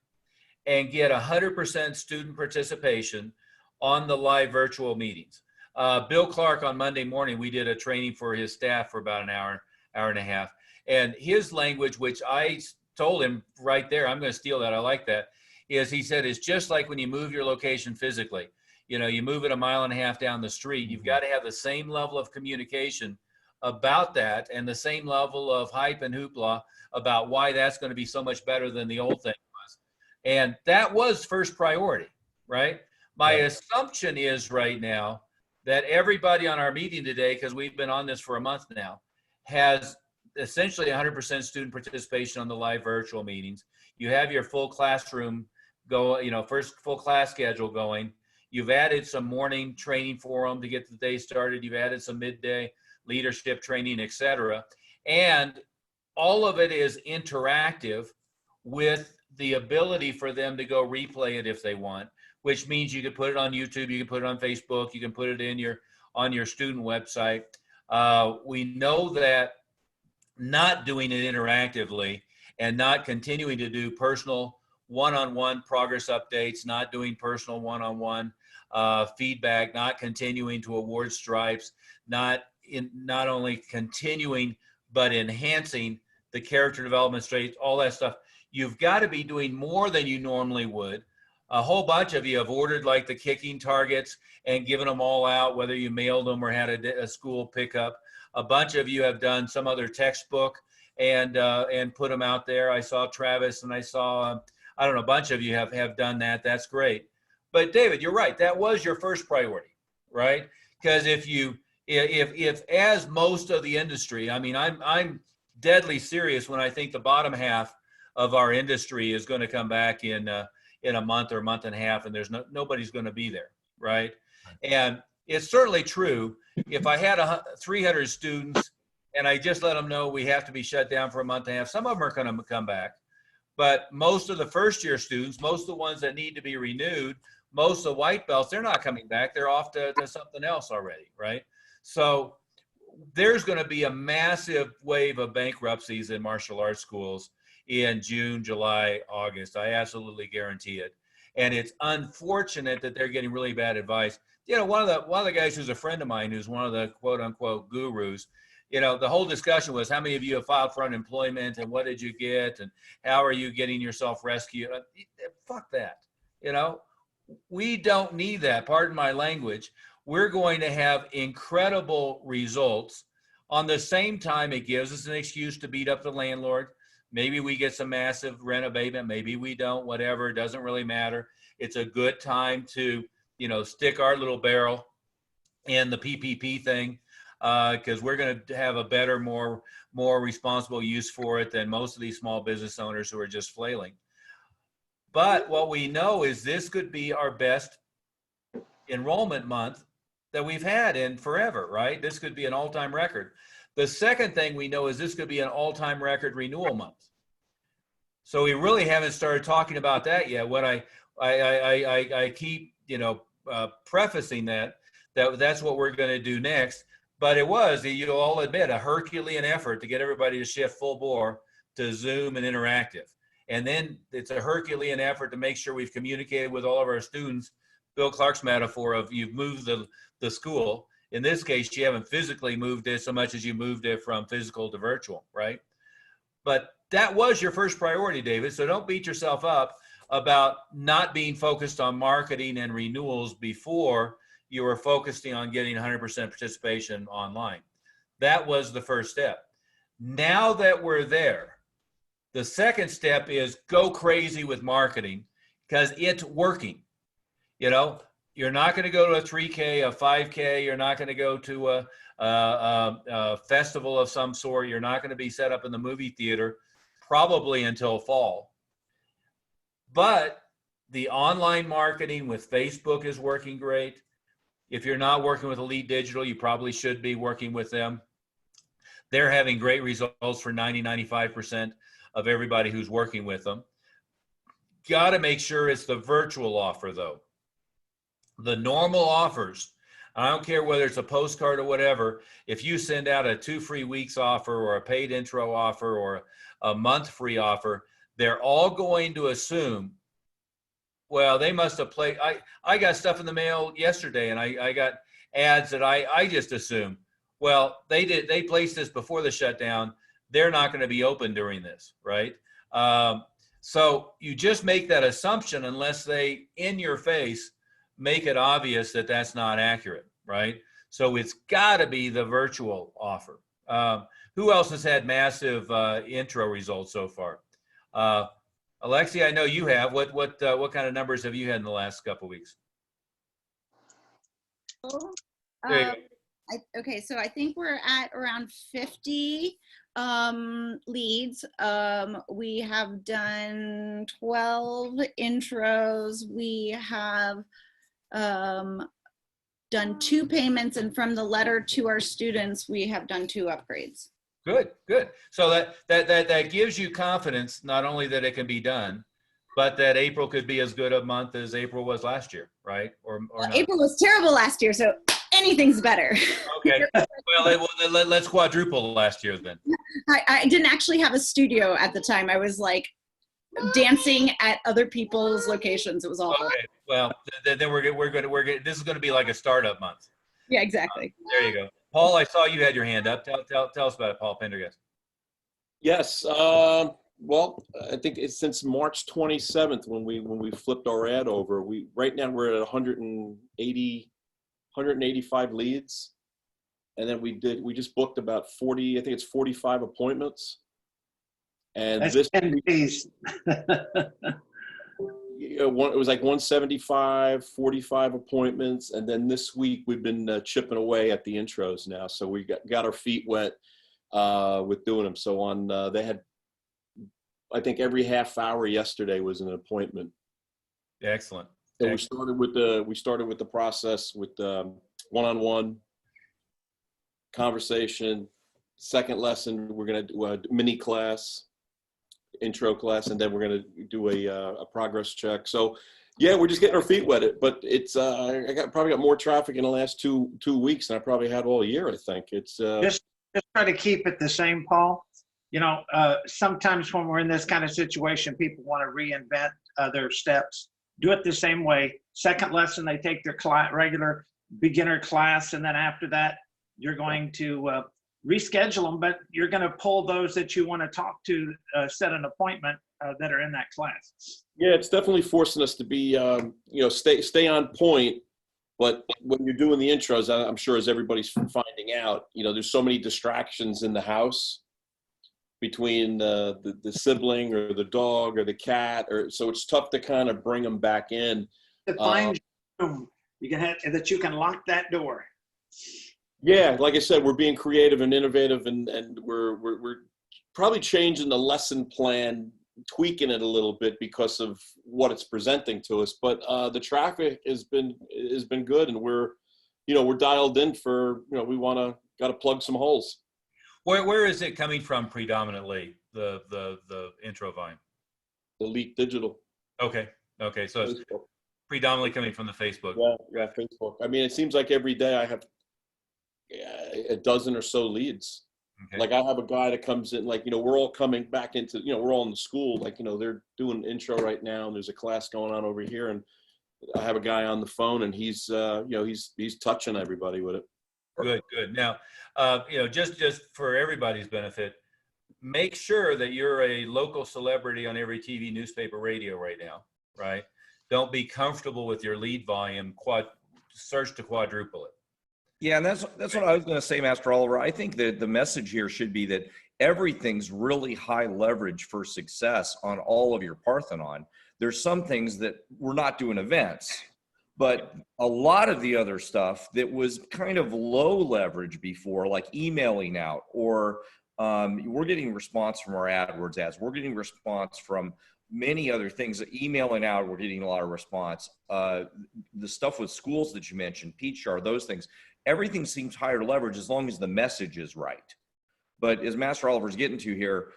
and get 100% student participation on the live virtual meetings. Bill Clark on Monday morning, we did a training for his staff for about an hour and a half. And his language, which I told him right there, I'm going to steal that, I like that, is he said, it's just like when you move your location physically. you know, you move it a mile and a half down the street. You've got to have the same level of communication about that and the same level of hype and hoopla about why that's going to be so much better than the old thing was. And that was first priority, right? My assumption is right now that everybody on our meeting today, because we've been on this for a month now, has essentially 100% student participation on the live virtual meetings. You have your full classroom go, you know, first full class schedule going. You've added some morning training for them to get the day started. You've added some midday leadership training, et cetera. And all of it is interactive with the ability for them to go replay it if they want, which means you can put it on YouTube, you can put it on Facebook, you can put it in on your student website. We know that not doing it interactively and not continuing to do personal one-on-one progress updates, not doing personal one-on-one feedback, not continuing to award stripes, not only continuing but enhancing the character development traits, all that stuff. You've got to be doing more than you normally would. A whole bunch of you have ordered like the kicking targets and given them all out, whether you mailed them or had a school pickup. A bunch of you have done some other textbook and put them out there. I saw Travis and I saw, I don't know, a bunch of you have done that. That's great. But David, you're right. That was your first priority, right? Because if as most of the industry, I mean, I'm deadly serious when I think the bottom half of our industry is going to come back in a month or month and a half, and there's nobody's going to be there, right? And it's certainly true. If I had 300 students and I just let them know we have to be shut down for a month and a half, some of them are going to come back. But most of the first year students, most of the ones that need to be renewed, most of the white belts, they're not coming back. They're off to something else already, right? So there's going to be a massive wave of bankruptcies in martial arts schools in June, July, August. I absolutely guarantee it. And it's unfortunate that they're getting really bad advice. You know, one of the guys who's a friend of mine, who's one of the quote unquote gurus, you know, the whole discussion was how many of you have filed for unemployment and what did you get and how are you getting yourself rescued? Fuck that. You know, we don't need that. Pardon my language. We're going to have incredible results. On the same time, it gives us an excuse to beat up the landlord. Maybe we get some massive rent abatement. Maybe we don't, whatever. It doesn't really matter. It's a good time to, you know, stick our little barrel in the PPP thing because we're going to have a better, more responsible use for it than most of these small business owners who are just flailing. But what we know is this could be our best enrollment month that we've had in forever, right? This could be an all-time record. The second thing we know is this could be an all-time record renewal month. So we really haven't started talking about that yet. What I keep, you know, prefacing that's what we're going to do next. But it was, you'll all admit, a Herculean effort to get everybody to shift full bore to Zoom and interactive. And then it's a Herculean effort to make sure we've communicated with all of our students. Bill Clark's metaphor of you've moved the school. In this case, you haven't physically moved it so much as you moved it from physical to virtual, right? But that was your first priority, David. So don't beat yourself up about not being focused on marketing and renewals before you were focusing on getting 100% participation online. That was the first step. Now that we're there, the second step is go crazy with marketing because it's working. You know, you're not going to go to a 3K, a 5K. You're not going to go to a festival of some sort. You're not going to be set up in the movie theater probably until fall. But the online marketing with Facebook is working great. If you're not working with Elite Digital, you probably should be working with them. They're having great results for 95% of everybody who's working with them. Got to make sure it's the virtual offer, though. The normal offers, I don't care whether it's a postcard or whatever, if you send out a 2 free weeks offer or a paid intro offer or a month free offer, they're all going to assume, well, they must have played. I got stuff in the mail yesterday and I got ads that I just assumed, well, they placed this before the shutdown. They're not going to be open during this, right? So you just make that assumption unless they, in your face, make it obvious that that's not accurate, right? So it's got to be the virtual offer. Who else has had massive intro results so far? Alexi, I know you have. What kind of numbers have you had in the last couple of weeks? There you go. Okay, so I think we're at around 50 leads. We have done 12 intros. We have done 2 payments, and from the letter to our students, we have done 2 upgrades. Good, good. So that gives you confidence, not only that it can be done, but that April could be as good a month as April was last year, right? Or not. April was terrible last year, so anything's better. Okay. Well, let's quadruple last year then. I didn't actually have a studio at the time. I was like dancing at other people's locations. It was awful. Okay. Well, then this is going to be like a startup month. Yeah, exactly. There you go. Paul, I saw you had your hand up. Tell us about it, Paul Pendergast. Yes. Well, I think it's since March 27th when we flipped our ad over. Right now we're at 185 leads, and then we just booked about 40. I think it's 45 appointments. And That's this 10 days. it was like 175, 45 appointments, and then this week we've been chipping away at the intros now. So we got our feet wet with doing them. So they had, I think every half hour yesterday was an appointment. Excellent. So we started with the process with one-on-one conversation. Second lesson, we're going to do a mini class, intro class, and then we're going to do a progress check. So yeah, we're just getting our feet wet. But it's I probably got more traffic in the last two weeks than I probably had all year. I think it's Just try to keep it the same, Paul. You know, sometimes when we're in this kind of situation, people want to reinvent their steps. Do it the same way. Second lesson, they take their regular beginner class, and then after that, you're going to reschedule them, but you're going to pull those that you want to talk to, set an appointment that are in that class. Yeah, it's definitely forcing us to be, stay on point. But when you're doing the intros, I'm sure as everybody's finding out, there's so many distractions in the house between the sibling or the dog or the cat, so it's tough to kind of bring them back in. To find you can have that you can lock that door. Yeah, like I said, we're being creative and innovative, and we're probably changing the lesson plan, tweaking it a little bit because of what it's presenting to us. But the traffic has been good, and we're dialed in for we got to plug some holes. Where is it coming from predominantly, the intro volume? Elite Digital. Okay, so it's predominantly coming from the Facebook. Yeah, Facebook. I mean, it seems like every day I have a dozen or so leads. Okay. Like I have a guy that comes in, we're all coming back into, we're all in the school, they're doing intro right now, and there's a class going on over here, and I have a guy on the phone, and he's touching everybody with it. Good. Now, just for everybody's benefit, make sure that you're a local celebrity on every TV, newspaper, radio right now, right? Don't be comfortable with your lead volume. Search to quadruple it. Yeah, and that's what I was going to say, Master Oliver. I think that the message here should be that everything's really high leverage for success on all of your Parthenon. There's some things that we're not doing events, but a lot of the other stuff that was kind of low leverage before, like emailing out, or we're getting response from our AdWords ads. We're getting response from many other things. Emailing out, we're getting a lot of response. The stuff with schools that you mentioned, Peachjar, those things, everything seems higher leverage as long as the message is right. But as Master Oliver's getting to here,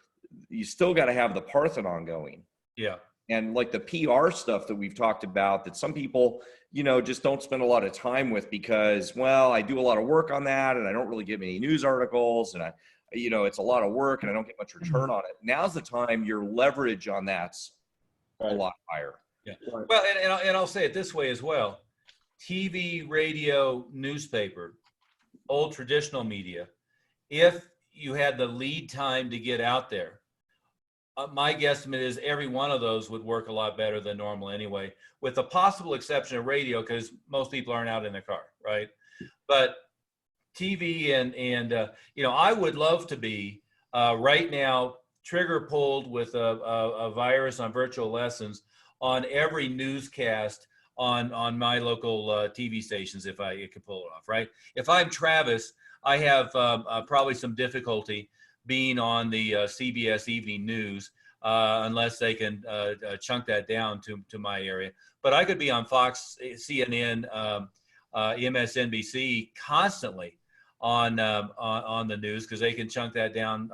you still got to have the Parthenon going. Yeah. And like the PR stuff that we've talked about, that some people, just don't spend a lot of time with because, well, I do a lot of work on that and I don't really get many news articles, and it's a lot of work and I don't get much return on it. Now's the time your leverage on that's a lot higher. Yeah. Well, and I'll say it this way as well. TV, radio, newspaper, old traditional media, if you had the lead time to get out there, my guesstimate is every one of those would work a lot better than normal anyway, with the possible exception of radio, because most people aren't out in their car, right? But TV and I would love to be right now trigger pulled with a virus on virtual lessons on every newscast on my local TV stations if I could pull it off, right? If I'm Travis, I have probably some difficulty being on the CBS Evening News unless they can chunk that down to my area. But I could be on Fox, CNN, MSNBC constantly on the news because they can chunk that down,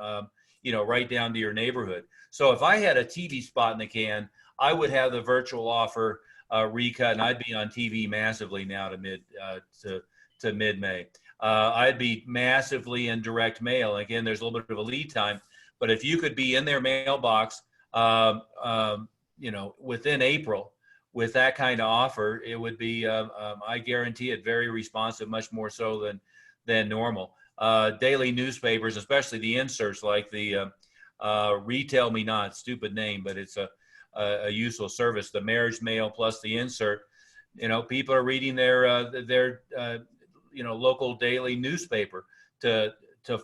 right down to your neighborhood. So if I had a TV spot in the can, I would have the virtual offer recut, and I'd be on TV massively now to mid-May. I'd be massively in direct mail. Again, there's a little bit of a lead time, but if you could be in their mailbox, within April with that kind of offer, it would be, I guarantee it, very responsive, much more so than normal. Daily newspapers, especially the inserts like the Retail Me Not, stupid name, but it's a useful service. The marriage mail plus the insert, people are reading their local daily newspaper to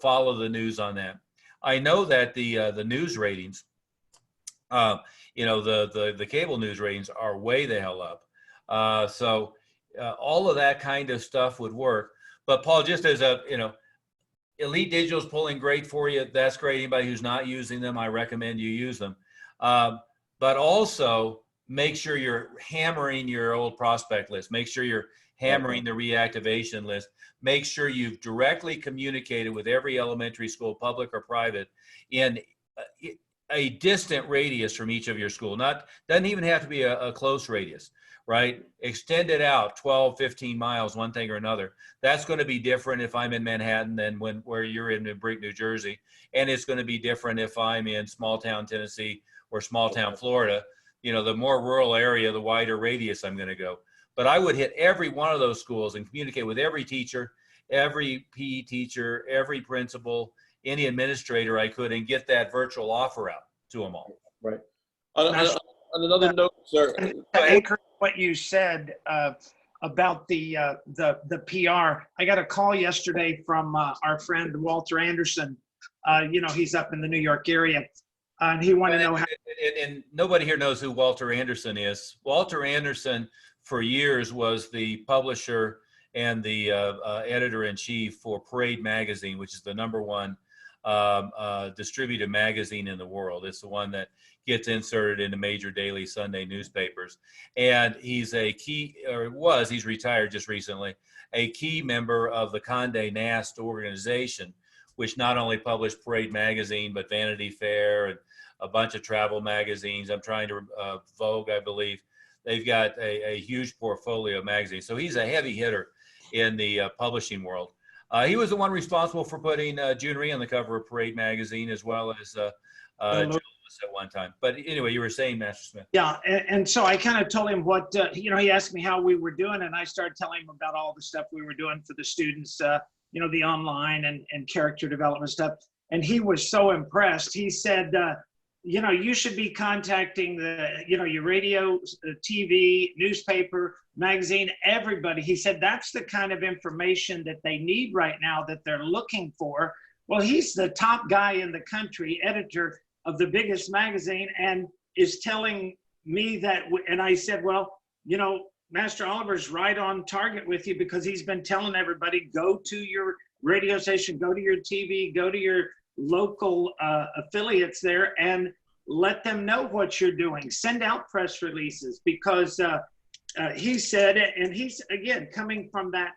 follow the news on that. I know that the news ratings, the cable news ratings are way the hell up. So all of that kind of stuff would work. But Paul, just as Elite Digital is pulling great for you. That's great. Anybody who's not using them, I recommend you use them. But also make sure you're hammering your old prospect list. Make sure you're hammering the reactivation list. Make sure you've directly communicated with every elementary school, public or private, in a distant radius from each of your school. Doesn't even have to be a close radius, right? Extend it out 12, 15 miles, one thing or another. That's going to be different if I'm in Manhattan than where you're in Brick, New Jersey. And it's going to be different if I'm in small town Tennessee or small town Florida. The more rural area, the wider radius I'm going to go. But I would hit every one of those schools and communicate with every teacher, every PE teacher, every principal, any administrator I could, and get that virtual offer out to them all. Right. On another note, sir. To anchor what you said about the PR, I got a call yesterday from our friend Walter Anderson. He's up in the New York area, and he wanted to know how. And nobody here knows who Walter Anderson is. Walter Anderson, for years, was the publisher and the editor-in-chief for Parade magazine, which is the #1 distributed magazine in the world. It's the one that gets inserted into major daily Sunday newspapers. And he's he's retired just recently, a key member of the Condé Nast organization, which not only published Parade magazine, but Vanity Fair and a bunch of travel magazines. I'm trying to, Vogue, I believe. They've got a huge portfolio of magazines. So he's a heavy hitter in the publishing world. He was the one responsible for putting June Rhee on the cover of Parade magazine, as well as Joe Lewis at one time. But anyway, you were saying, Master Smith. Yeah, and so I kind of told him what, he asked me how we were doing, and I started telling him about all the stuff we were doing for the students, the online and character development stuff. And he was so impressed. He said, you should be contacting your radio, TV, newspaper, magazine, everybody. He said, that's the kind of information that they need right now, that they're looking for. Well, he's the top guy in the country, editor of the biggest magazine, and is telling me that, and I said, well, Master Oliver's right on target with you, because he's been telling everybody, go to your radio station, go to your TV, go to your local affiliates there, and let them know what you're doing. Send out press releases, because he said, and he's, again, coming from that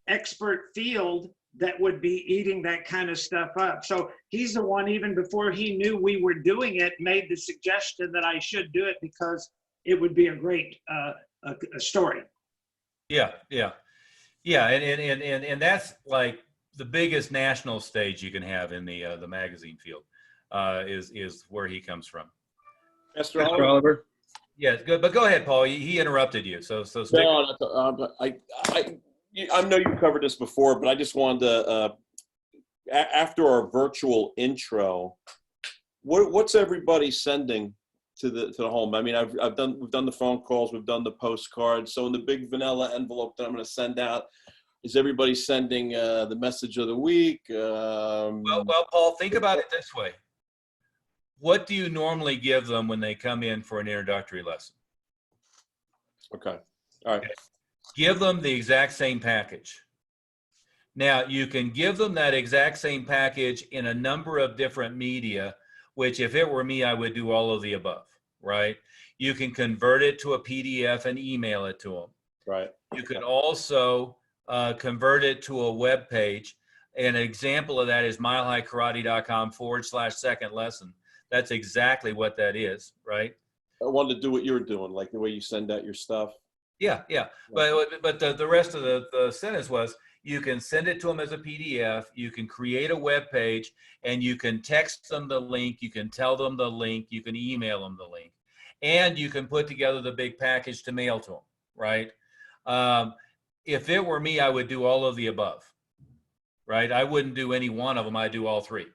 expert field that would be eating that kind of stuff up. So he's the one, even before he knew we were doing it, made the suggestion that I should do it, because it would be a great a story. Yeah. And that's like the biggest national stage you can have in the magazine field, is where he comes from. Mr. Oliver. Yes, good. But go ahead, Paul. He interrupted you, so stick. No, I know you covered this before, but I just wanted to, after our virtual intro, what's everybody sending to the home? I mean, we've done the phone calls, we've done the postcards. So in the big vanilla envelope that I'm going to send out, is everybody sending the message of the week? Well, Paul, think about it this way. What do you normally give them when they come in for an introductory lesson? Okay. All right. Give them the exact same package. Now, you can give them that exact same package in a number of different media, which if it were me, I would do all of the above, right? You can convert it to a PDF and email it to them. Right. You could also convert it to a web page. An example of that is milehighkarate.com/second lesson. That's exactly what that is, right? I wanted to do what you're doing, like the way you send out your stuff. Yeah. But the rest of the sentence was, you can send it to them as a PDF, you can create a web page, and you can text them the link, you can tell them the link, you can email them the link, and you can put together the big package to mail to them, right? If it were me, I would do all of the above, right? I wouldn't do any one of them, I'd do all three.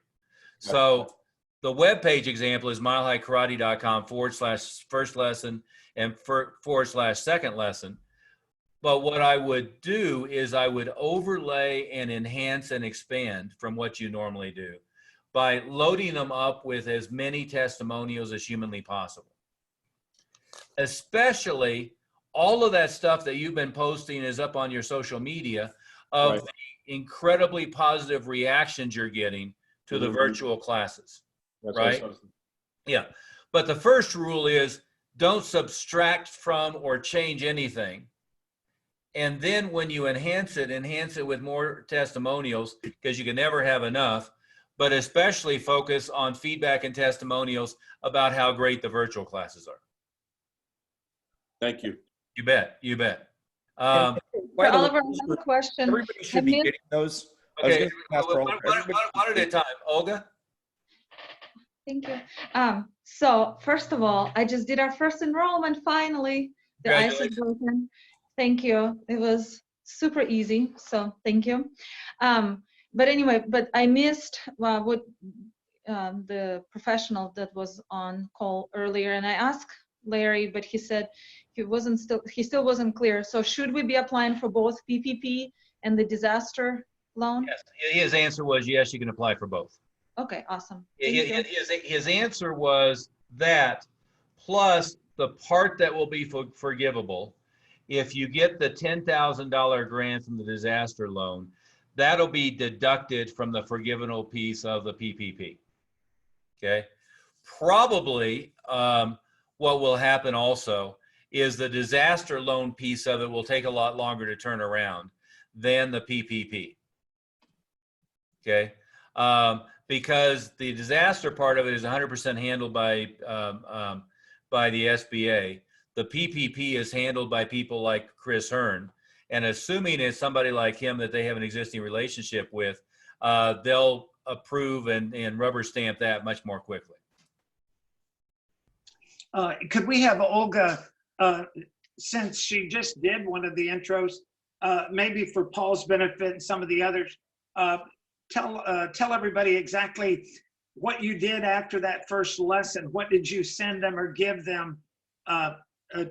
So the web page example is milehighkarate.com/first lesson and /second lesson. But what I would do is I would overlay and enhance and expand from what you normally do by loading them up with as many testimonials as humanly possible. Especially all of that stuff that you've been posting is up on your social media of Right. the incredibly positive reactions you're getting to the virtual classes, right? Yeah. But the first rule is don't subtract from or change anything. And then when you enhance it with more testimonials, because you can never have enough, but especially focus on feedback and testimonials about how great the virtual classes are. Thank you. You bet. You bet. By the Oliver, way, I have a question. everybody should be getting those. Okay. One at a time. Olga? Thank you. So first of all, I just did our first enrollment finally. The ice is broken. Thank you. It was super easy. So thank you. But anyway, I missed what the professional that was on call earlier, and I asked Larry, but he said he still wasn't clear. So should we be applying for both PPP and the disaster loan? Yes. His answer was yes, you can apply for both. Okay, awesome. His answer was that plus the part that will be forgivable. If you get the $10,000 grant from the disaster loan, that'll be deducted from the forgivable piece of the PPP. Okay. Probably what will happen also is the disaster loan piece of it will take a lot longer to turn around than the PPP. Okay. Because the disaster part of it is 100% handled by the SBA. The PPP is handled by people like Chris Hurn, and assuming it's somebody like him that they have an existing relationship with, they'll approve and rubber stamp that much more quickly. Could we have Olga, since she just did one of the intros, maybe for Paul's benefit and some of the others, tell everybody exactly what you did after that first lesson. What did you send them or give them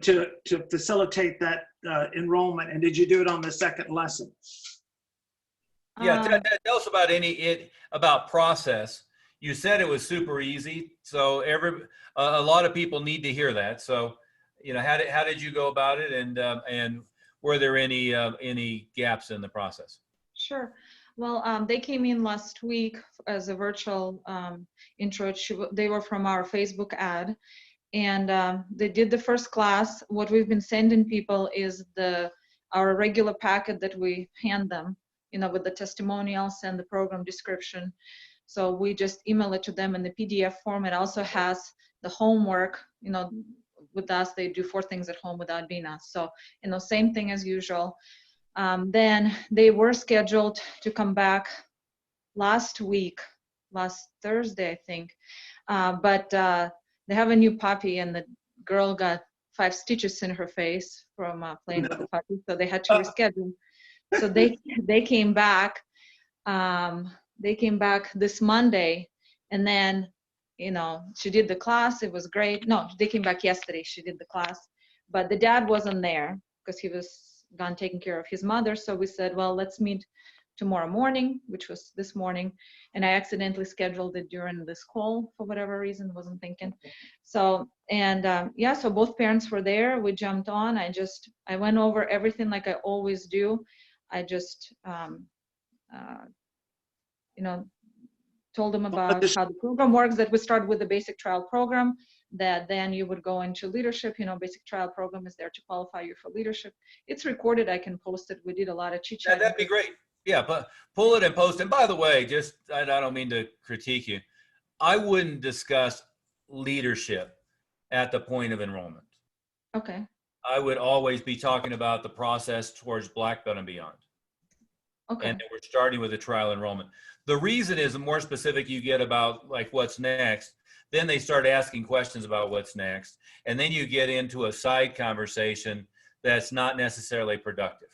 to facilitate that enrollment, and did you do it on the second lesson? Yeah, tell us about process. You said it was super easy, so a lot of people need to hear that. So, how did you go about it, and were there any gaps in the process? Sure. Well, they came in last week as a virtual intro. They were from our Facebook ad. And they did the first class. What we've been sending people is our regular packet that we hand them, with the testimonials and the program description. So we just email it to them in the PDF form. It also has the homework. With us, they do 4 things at home without being asked. So, same thing as usual. Then they were scheduled to come back last Thursday, I think. But they have a new puppy, and the girl got 5 stitches in her face from playing with the puppy, so they had to reschedule. So they came back. They came back this Monday, and then you know, she did the class. It was great. No, they came back yesterday. She did the class, but the dad wasn't there because he was gone taking care of his mother. So we said, well, let's meet tomorrow morning, which was this morning. And I accidentally scheduled it during this call for whatever reason, wasn't thinking. So, and yeah, so both parents were there. We jumped on. I went over everything like I always do. I just, you know, told them about how the program works, that we start with the basic trial program, that then you would go into leadership. You know, basic trial program is there to qualify you for leadership. It's recorded. I can post it. We did a lot of chit chat. That'd be great. Yeah, but pull it and post. And by the way, just, I don't mean to critique you. I wouldn't discuss leadership at the point of enrollment. Okay. I would always be talking about the process towards black belt and beyond. Okay. And we're starting with a trial enrollment. The reason is the more specific you get about like what's next, then they start asking questions about what's next. And then you get into a side conversation that's not necessarily productive.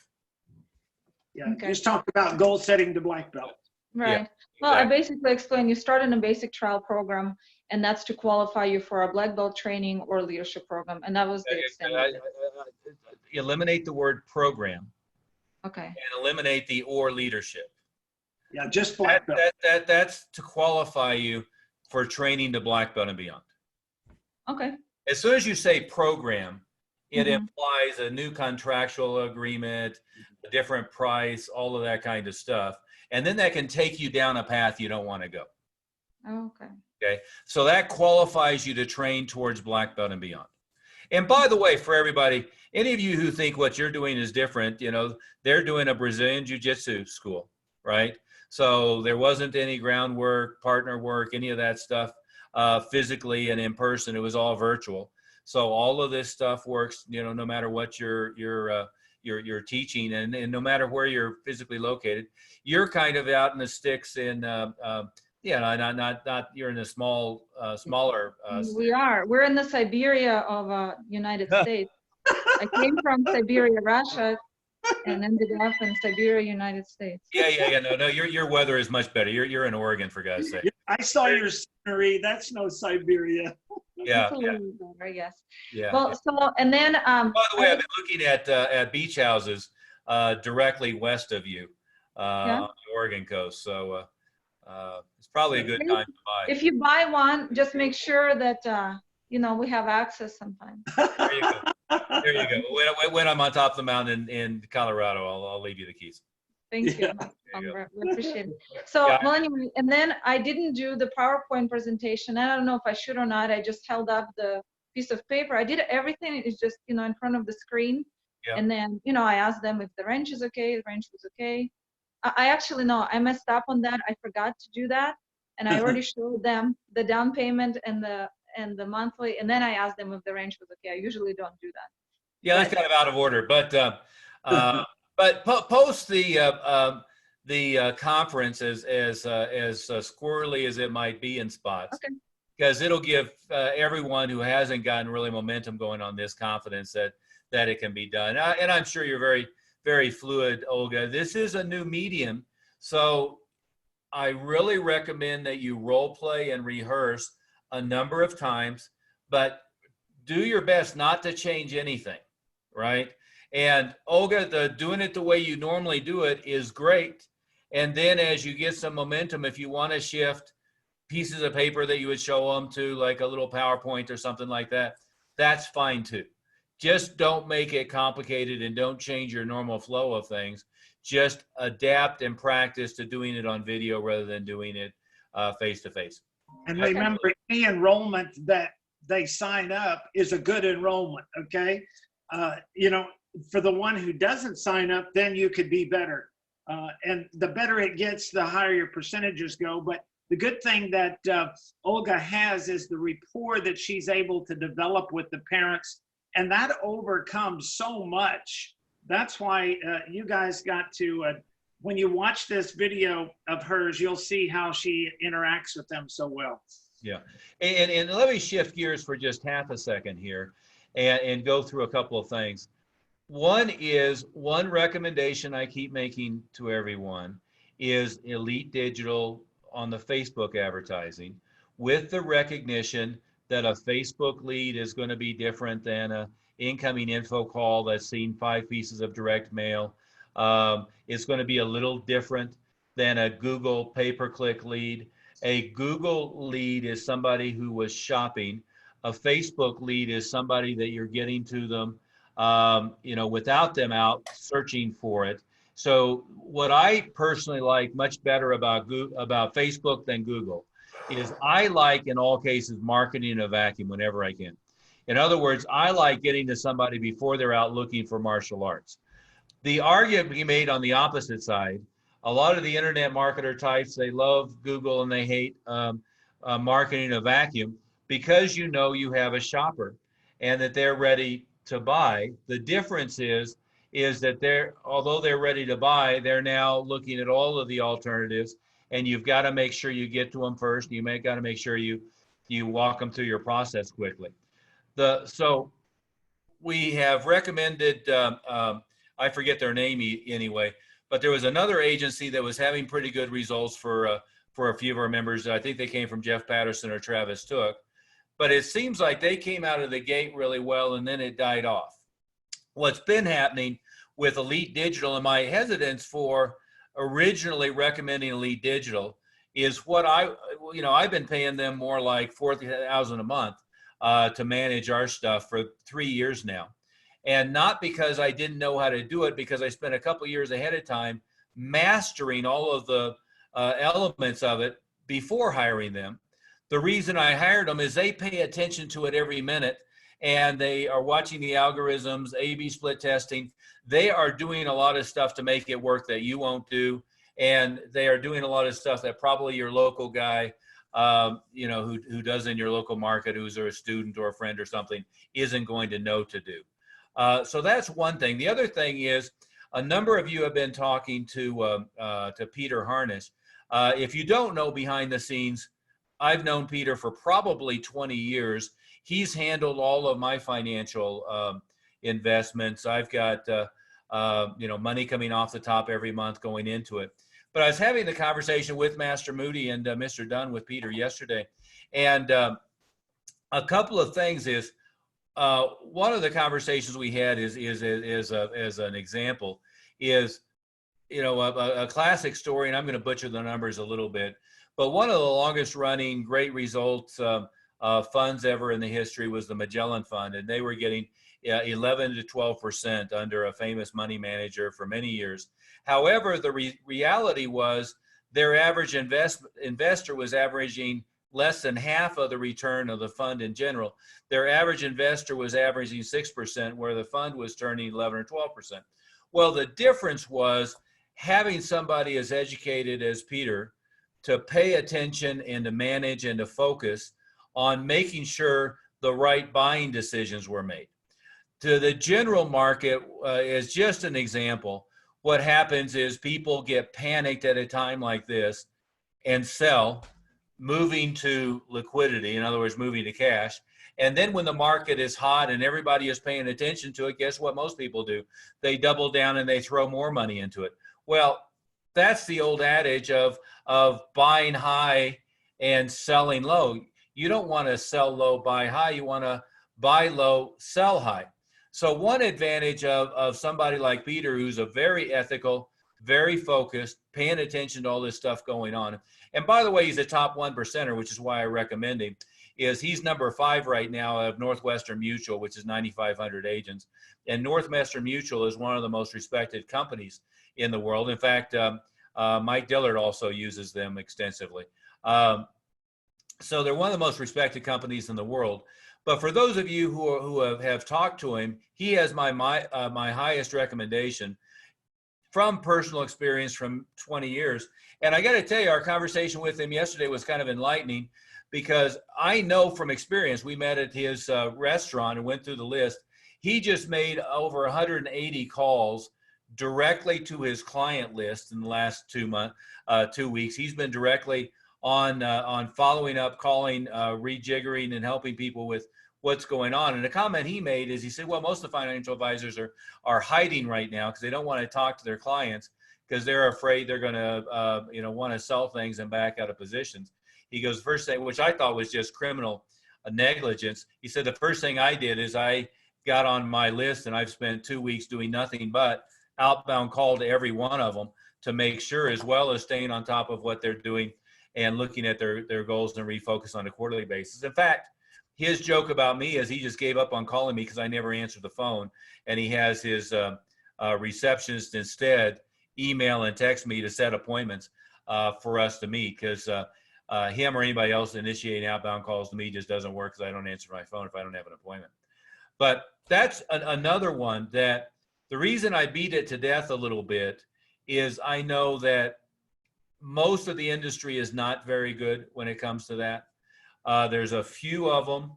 Yeah, just talk about goal setting to black belt. Right. Yeah, well, I exactly. basically explained you start in a basic trial program, and that's to qualify you for a black belt training or leadership program. And that was the extent of it. Eliminate the word program. Okay. And eliminate the or leadership. Yeah, just black belt. That's to qualify you for training to black belt and beyond. Okay. As soon as you say program, it implies a new contractual agreement, a different price, all of that kind of stuff. And then that can take you down a path you don't want to go. Okay. Okay. So that qualifies you to train towards black belt and beyond. And by the way, for everybody, any of you who think what you're doing is different, you know, they're doing a Brazilian Jiu-Jitsu school, right? So there wasn't any groundwork, partner work, any of that stuff physically and in person. It was all virtual. So all of this stuff works, you know, no matter what you're teaching, and no matter where you're physically located. You're kind of out in the sticks in, yeah, not you're in a smaller. We're in the Siberia of United States. I came from Siberia, Russia, and ended up in Siberia, United States. Yeah. No, your weather is much better. You're in Oregon, for God's sake. I saw your scenery. That's no Siberia. Yeah. It's a little better, yes. Yeah. Well, so, and then. By the way, I've been looking at beach houses directly west of you on the Oregon coast. So it's probably a good time to buy. If you buy one, just make sure that, you know, we have access sometime. There you go. There you go. When I'm on top of the mountain in Colorado, I'll leave you the keys. Thank you. We appreciate it. So, well, anyway, and then I didn't do the PowerPoint presentation. I don't know if I should or not. I just held up the piece of paper. I did everything. It's just, you know, in front of the screen. Yeah. And then, you know, I asked them if the wrench is okay. The wrench was okay. I actually, no, I messed up on that. I forgot to do that. And I already showed them the down payment and the monthly. And then I asked them if the wrench was okay. I usually don't do that. Yeah, that's kind of out of order. But post the conference as squirrely as it might be in spots, because it'll give everyone who hasn't gotten really momentum going on this confidence that it can be done. And I'm sure you're very, very fluid, Olga. This is a new medium, so I really recommend that you role play and rehearse a number of times, but do your best not to change anything, right? And Olga, doing it the way you normally do it is great. And then as you get some momentum, if you want to shift pieces of paper that you would show them to, like a little PowerPoint or something like that, that's fine too. Just don't make it complicated and don't change your normal flow of things. Just adapt and practice to doing it on video rather than doing it face-to-face. And remember, any enrollment that they sign up is a good enrollment, okay? You know, for the one who doesn't sign up, then you could be better. And the better it gets, the higher your percentages go. But the good thing that Olga has is the rapport that she's able to develop with the parents. And that overcomes so much. That's why you guys got to, when you watch this video of hers, you'll see how she interacts with them so well. Yeah. And let me shift gears for just half a second here and go through a couple of things. One recommendation I keep making to everyone is Elite Digital on the Facebook advertising. with the recognition that a Facebook lead is going to be different than a incoming info call that's seen 5 pieces of direct mail. It's going to be a little different than a Google pay-per-click lead. A Google lead is somebody who was shopping. A Facebook lead is somebody that you're getting to them, without them out searching for it. So what I personally like much better about Facebook than Google is I like, in all cases, marketing in a vacuum whenever I can. In other words, I like getting to somebody before they're out looking for martial arts. The argument can be made on the opposite side. A lot of the internet marketer types, they love Google and they hate marketing in a vacuum because you have a shopper and that they're ready to buy. The difference is that although they're ready to buy, they're now looking at all of the alternatives, and you've got to make sure you get to them first. You got to make sure you walk them through your process quickly. So we have recommended, I forget their name anyway, but there was another agency that was having pretty good results for a few of our members. I think they came from Jeff Patterson or Travis Took, but it seems like they came out of the gate really well and then it died off. What's been happening with Elite Digital, and my hesitance for originally recommending Elite Digital, is I've been paying them more like $40,000 a month to manage our stuff for 3 years now. And not because I didn't know how to do it, because I spent a couple years ahead of time mastering all of the elements of it before hiring them. The reason I hired them is they pay attention to it every minute, and they are watching the algorithms, A/B split testing. They are doing a lot of stuff to make it work that you won't do. And they are doing a lot of stuff that probably your local guy, who does in your local market, who's a student or a friend or something, isn't going to know to do. So that's one thing. The other thing is, a number of you have been talking to Peter Harnish. If you don't know behind the scenes, I've known Peter for probably 20 years. He's handled all of my financial investments. I've got money coming off the top every month going into it. But I was having the conversation with Master Moody and Mr. Dunn with Peter yesterday, and a couple of things is, one of the conversations we had is as an example is, a classic story, and I'm going to butcher the numbers a little bit, but one of the longest running great results funds ever in the history was the Magellan Fund, and they were getting 11 to 12% under a famous money manager for many years. However, the reality was their average investor was averaging less than half of the return of the fund in general. Their average investor was averaging 6%, where the fund was turning 11 or 12%. Well, the difference was having somebody as educated as Peter to pay attention and to manage and to focus on making sure the right buying decisions were made. To the general market, as just an example, what happens is people get panicked at a time like this and sell, moving to liquidity, in other words, moving to cash. And then when the market is hot and everybody is paying attention to it, guess what most people do? They double down and they throw more money into it. Well, that's the old adage of buying high and selling low. You don't want to sell low, buy high. You want to buy low, sell high. So one advantage of somebody like Peter, who's a very ethical, very focused, paying attention to all this stuff going on. And by the way, he's a top 1%er, which is why I recommend him, is he's number 5 right now of Northwestern Mutual, which is 9,500 agents. And Northwestern Mutual is one of the most respected companies in the world. In fact, Mike Dillard also uses them extensively. So they're one of the most respected companies in the world. But for those of you who have talked to him, he has my highest recommendation from personal experience from 20 years. And I got to tell you, our conversation with him yesterday was kind of enlightening, because I know from experience, we met at his restaurant and went through the list. He just made over 180 calls directly to his client list in the last 2 weeks. He's been directly on following up, calling, rejiggering, and helping people with what's going on. And the comment he made is, he said, well, most of the financial advisors are hiding right now because they don't want to talk to their clients because they're afraid they're going to want to sell things and back out of positions. He goes, first thing, which I thought was just criminal negligence. He said, the first thing I did is I got on my list, and I've spent 2 weeks doing nothing but outbound call to every one of them to make sure, as well as staying on top of what they're doing and looking at their goals and refocus on a quarterly basis. In fact, his joke about me is he just gave up on calling me because I never answered the phone, and he has his receptionist instead email and text me to set appointments for us to meet, because him or anybody else initiating outbound calls to me just doesn't work because I don't answer my phone if I don't have an appointment. But that's another one that the reason I beat it to death a little bit is I know that most of the industry is not very good when it comes to that. There's a few of them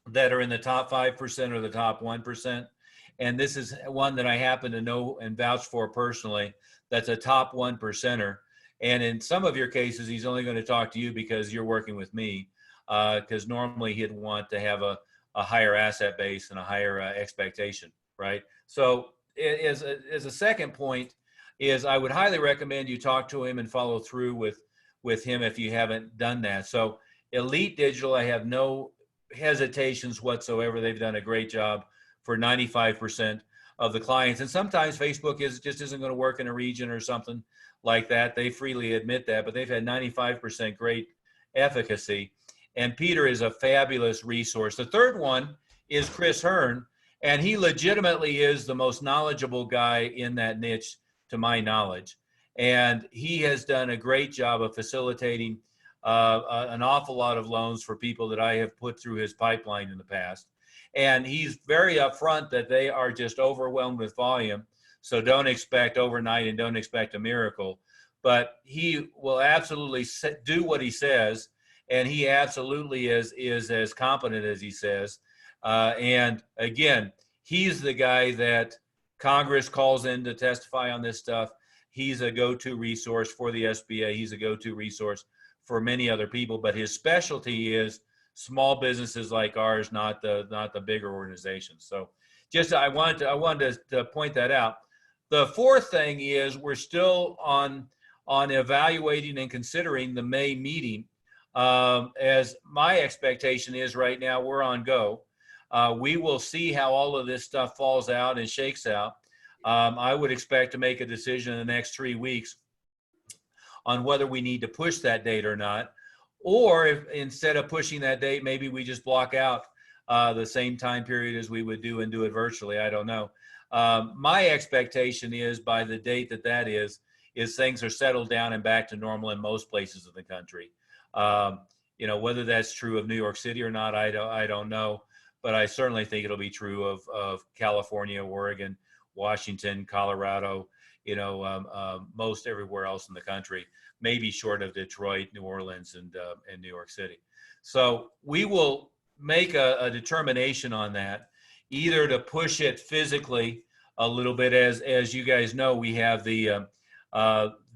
that are in the top 5% or the top 1%. And this is one that I happen to know and vouch for personally. That's a top 1%er. And in some of your cases, he's only going to talk to you because you're working with me, because normally he'd want to have a higher asset base and a higher expectation, right? So as a second point is I would highly recommend you talk to him and follow through with him if you haven't done that. So Elite Digital, I have no hesitations whatsoever. They've done a great job for 95% of the clients. And sometimes Facebook just isn't going to work in a region or something like that. They freely admit that, but they've had 95% great efficacy. And Peter is a fabulous resource. The third one is Chris Hurn, and he legitimately is the most knowledgeable guy in that niche, to my knowledge. And he has done a great job of facilitating an awful lot of loans for people that I have put through his pipeline in the past. And he's very upfront that they are just overwhelmed with volume. So don't expect overnight and don't expect a miracle. But he will absolutely do what he says. And he absolutely is as competent as he says. And again, he's the guy that Congress calls in to testify on this stuff. He's a go-to resource for the SBA. He's a go-to resource for many other people. But his specialty is small businesses like ours, not the bigger organizations. So just I wanted to point that out. The fourth thing is we're still on evaluating and considering the May meeting. As my expectation is right now, we're on go. We will see how all of this stuff falls out and shakes out. I would expect to make a decision in the next 3 weeks on whether we need to push that date or not. Or if instead of pushing that date, maybe we just block out the same time period as we would do and do it virtually. I don't know. My expectation is by the date that is things are settled down and back to normal in most places of the country. Whether that's true of New York City or not, I don't know. But I certainly think it'll be true of California, Oregon, Washington, Colorado, most everywhere else in the country, maybe short of Detroit, New Orleans, and New York City. So we will make a determination on that, either to push it physically a little bit. As you guys know, we have the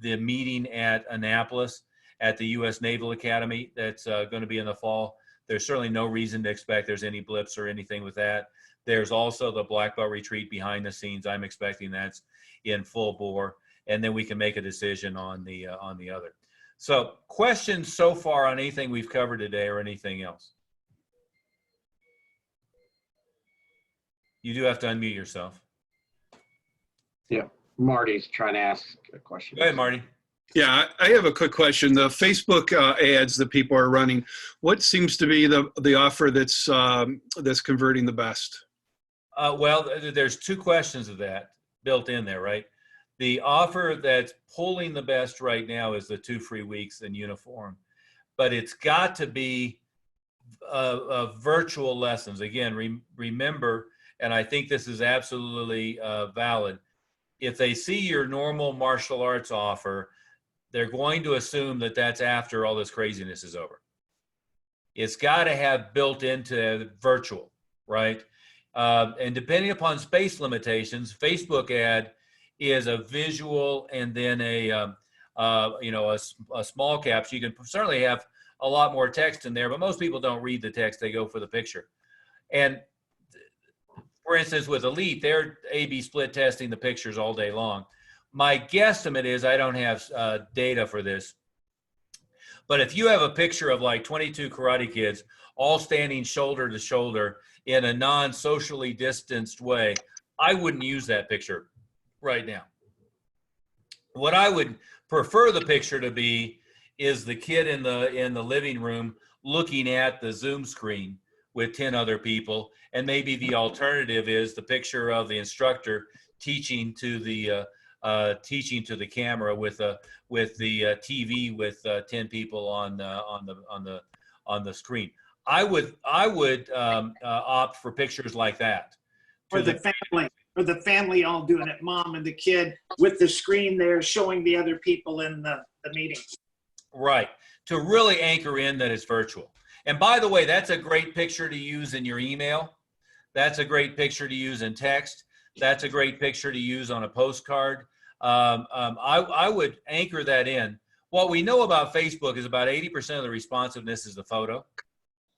meeting at Annapolis at the U.S. Naval Academy that's going to be in the fall. There's certainly no reason to expect there's any blips or anything with that. There's also the Black Belt retreat behind the scenes. I'm expecting that's in full bore, and then we can make a decision on the other. So, questions so far on anything we've covered today or anything else? You do have to unmute yourself. Yeah, Marty's trying to ask a question. Go ahead, Marty. Yeah, I have a quick question. The Facebook ads that people are running, what seems to be the offer that's converting the best? Well, there's two questions of that built in there, right? The offer that's pulling the best right now is the 2 free weeks in uniform, but it's got to be virtual lessons. Again, remember, and I think this is absolutely valid, if they see your normal martial arts offer, they're going to assume that that's after all this craziness is over. It's got to have built into virtual, right? And depending upon space limitations, Facebook ad is a visual and then a small cap. So you can certainly have a lot more text in there, but most people don't read the text. They go for the picture. And for instance, with Elite, they're A/B split testing the pictures all day long. My guesstimate is, I don't have data for this, But if you have a picture of like 22 Karate Kids all standing shoulder to shoulder in a non-socially distanced way, I wouldn't use that picture right now. What I would prefer the picture to be is the kid in the living room looking at the Zoom screen with 10 other people, and maybe the alternative is the picture of the instructor teaching to the camera with the TV with 10 people on the screen. I would opt for pictures like that. Or the family all doing it, mom and the kid with the screen there showing the other people in the meeting. Right. To really anchor in that it's virtual. And by the way, that's a great picture to use in your email. That's a great picture to use in text. That's a great picture to use on a postcard. I would anchor that in. What we know about Facebook is about 80% of the responsiveness is the photo.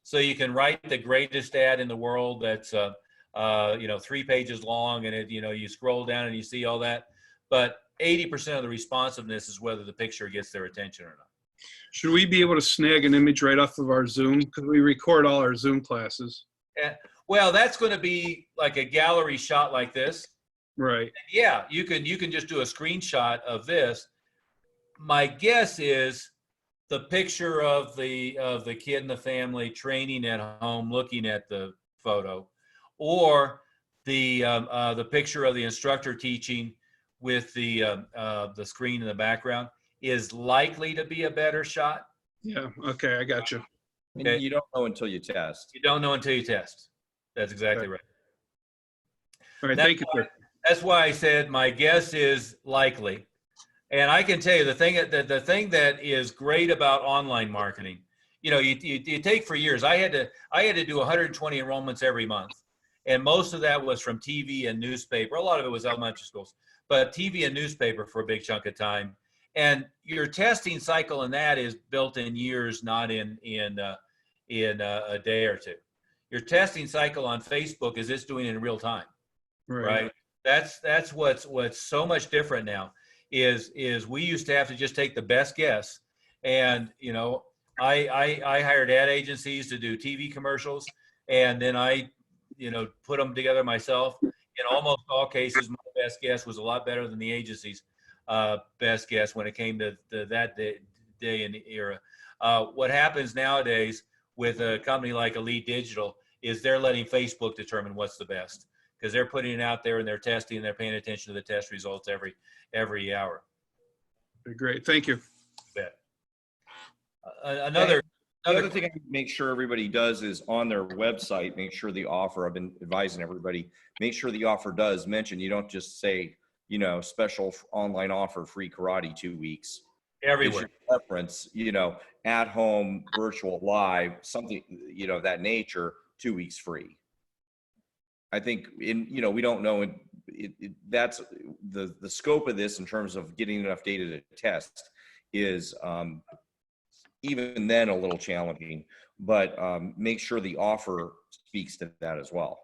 So you can write the greatest ad in the world that's 3 pages long, and you scroll down and you see all that. But 80% of the responsiveness is whether the picture gets their attention or not. Should we be able to snag an image right off of our Zoom? Because we record all our Zoom classes. Yeah. Well, that's going to be like a gallery shot like this. Right. Yeah, you can just do a screenshot of this. My guess is the picture of the kid and the family training at home, looking at the photo, or the picture of the instructor teaching with the screen in the background is likely to be a better shot. Yeah. Okay, I got you. Okay. You don't know until you test. You don't know until you test. That's exactly right. All right. Thank you, sir. That's why I said my guess is likely. And I can tell you the thing that is great about online marketing, you take for years. I had to do 120 enrollments every month, and most of that was from TV and newspaper. A lot of it was elementary schools, but TV and newspaper for a big chunk of time. And your testing cycle in that is built in years, not in a day or two. Your testing cycle on Facebook is it's doing it in real time, right? That's what's so much different now. Is we used to have to just take the best guess, and I hired ad agencies to do TV commercials, and then I put them together myself. In almost all cases, my best guess was a lot better than the agency's best guess when it came to that day and era. What happens nowadays with a company like Elite Digital is they're letting Facebook determine what's the best, because they're putting it out there and they're testing and they're paying attention to the test results every hour. Great. Thank you. Bet. The other thing I make sure everybody does is on their website, make sure the offer, I've been advising everybody, make sure the offer does mention, you don't just say, special online offer, free karate 2 weeks. Everywhere. Reference, at home, virtual, live, something, of that nature, 2 weeks free. I think we don't know that's the scope of this in terms of getting enough data to test is even then a little challenging, but make sure the offer speaks to that as well.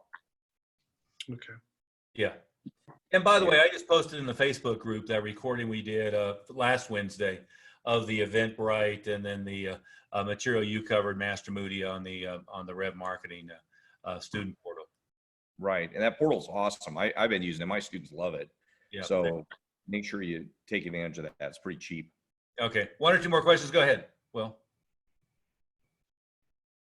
Okay. Yeah. And by the way, I just posted in the Facebook group that recording we did last Wednesday of the Eventbrite, and then the material you covered, Master Moody, on the Rev Marketing student portal. Right, and that portal's awesome. I've been using it. My students love it. Yeah. So make sure you take advantage of that. It's pretty cheap. Okay, 1 or 2 more questions. Go ahead. Will.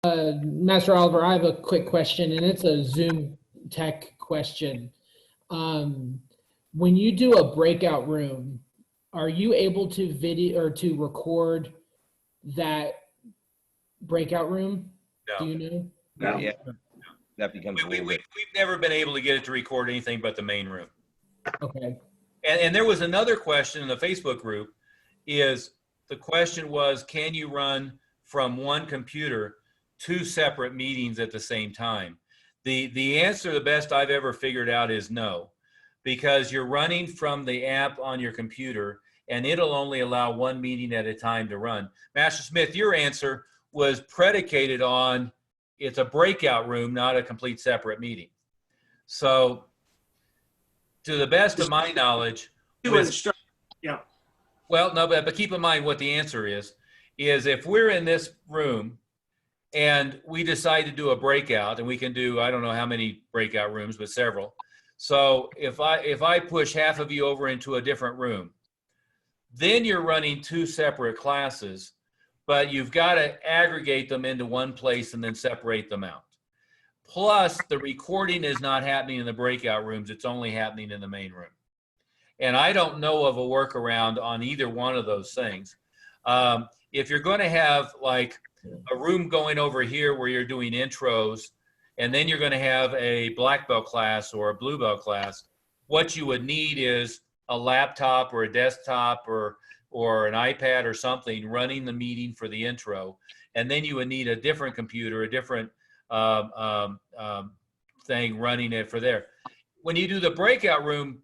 Master Oliver, I have a quick question, and it's a Zoom tech question. When you do a breakout room, are you able to video or to record that breakout room? No. Do you know? No. Yeah. That becomes we've never been able to get it to record anything but the main room. Okay. And there was another question in the Facebook group. The question was, can you run from one computer 2 separate meetings at the same time? The answer, the best I've ever figured out, is no, because you're running from the app on your computer, and it'll only allow 1 meeting at a time to run. Master Smith, your answer was predicated on it's a breakout room, not a complete separate meeting. So, to the best of my knowledge, Yeah. well, no, but keep in mind what the answer is is if we're in this room and we decide to do a breakout, and we can do, I don't know how many breakout rooms, but several. So if I push half of you over into a different room, then you're running 2 separate classes, but you've got to aggregate them into one place and then separate them out. Plus, the recording is not happening in the breakout rooms. It's only happening in the main room. And I don't know of a workaround on either one of those things. If you're going to have like a room going over here where you're doing intros, and then you're going to have a black belt class or a blue belt class, what you would need is a laptop or a desktop or an iPad or something running the meeting for the intro. And then you would need a different computer, a different thing running it for there. When you do the breakout room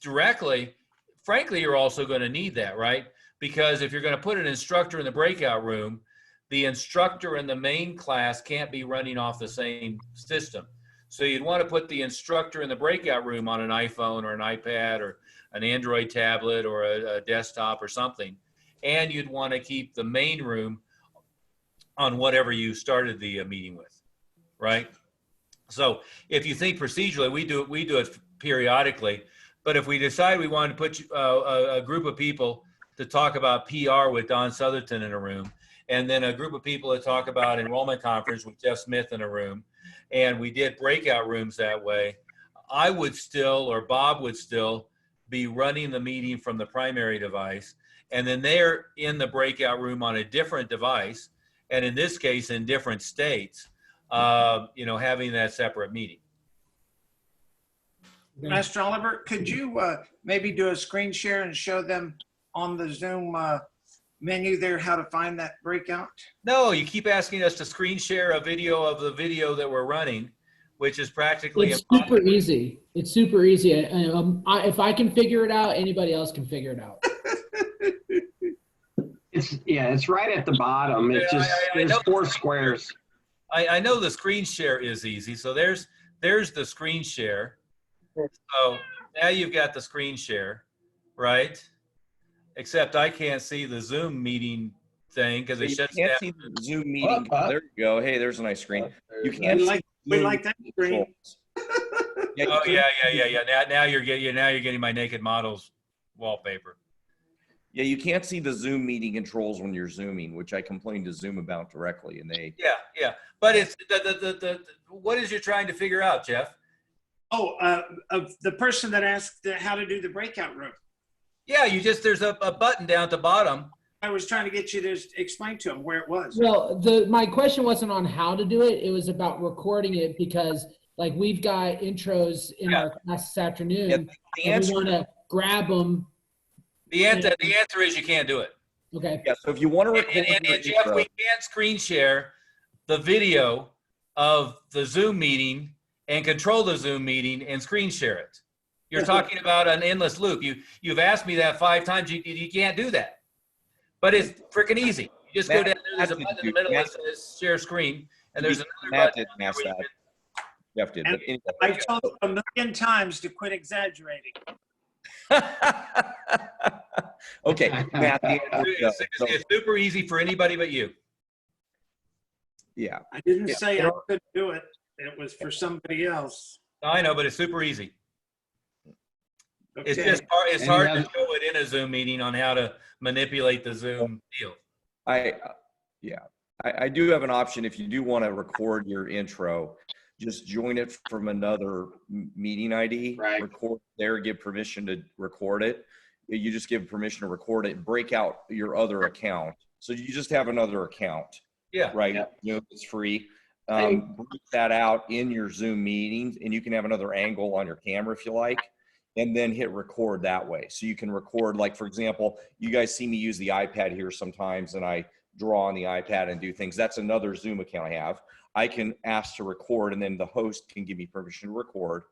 directly, frankly, you're also going to need that, right? Because if you're going to put an instructor in the breakout room, the instructor in the main class can't be running off the same system. So you'd want to put the instructor in the breakout room on an iPhone or an iPad or an Android tablet or a desktop or something. And you'd want to keep the main room on whatever you started the meeting with, right? So if you think procedurally, we do it periodically. But if we decide we want to put a group of people to talk about PR with Don Southerton in a room, and then a group of people to talk about enrollment conference with Jeff Smith in a room, and we did breakout rooms that way, I would still, or Bob would still, be running the meeting from the primary device, and then they're in the breakout room on a different device, and in this case, in different states, having that separate meeting. Master Oliver, could you maybe do a screen share and show them on the Zoom menu there how to find that breakout? No, you keep asking us to screen share a video of the video that we're running, which is practically It's super easy. It's super easy. If I can figure it out, anybody else can figure it out. It's right at the bottom. It just there's 4 squares. I know the screen share is easy. So there's the screen share. So now you've got the screen share, right? Except I can't see the Zoom meeting thing because it shuts down. You can't see the Zoom meeting. There you go. Hey, there's a nice screen. You can't see we like that screen. Oh yeah. Now you're getting my naked models wallpaper. Yeah, you can't see the Zoom meeting controls when you're Zooming, which I complained to Zoom about directly, and they. Yeah. But it's what is you trying to figure out, Jeff? Oh, of the person that asked how to do the breakout room. Yeah, there's a button down at the bottom. I was trying to get you to explain to them where it was. Well, my question wasn't on how to do it. It was about recording it because, like, we've got intros in our class this afternoon, and we want to grab them. The answer is you can't do it. Okay. Yeah, so if you want to record and Jeff, we can't screen share the video of the Zoom meeting and control the Zoom meeting and screen share it. You're talking about an endless loop. You've asked me that 5 times. You can't do that. But it's freaking easy. You just go down there. There's a button in the middle that says share screen, and there's another button. Matt didn't ask that. Jeff did. But anyway. I told you 1,000,000 times to quit exaggerating. Okay, Matt. It's super easy for anybody but you. Yeah. I didn't say I couldn't do it. It was for somebody else. I know, but it's super easy. Okay. It's hard to show it in a Zoom meeting on how to manipulate the Zoom deal. I do have an option if you do want to record your intro. Just join it from another meeting ID. Right. Record there, give permission to record it. You just give permission to record it. Break out your other account, so you just have another account. Yeah. Right. Yeah. It's free. Break that out in your Zoom meetings, and you can have another angle on your camera if you like. And then hit record that way. So you can record, like, for example, you guys see me use the iPad here sometimes, and I draw on the iPad and do things. That's another Zoom account I have. I can ask to record, and then the host can give me permission to record.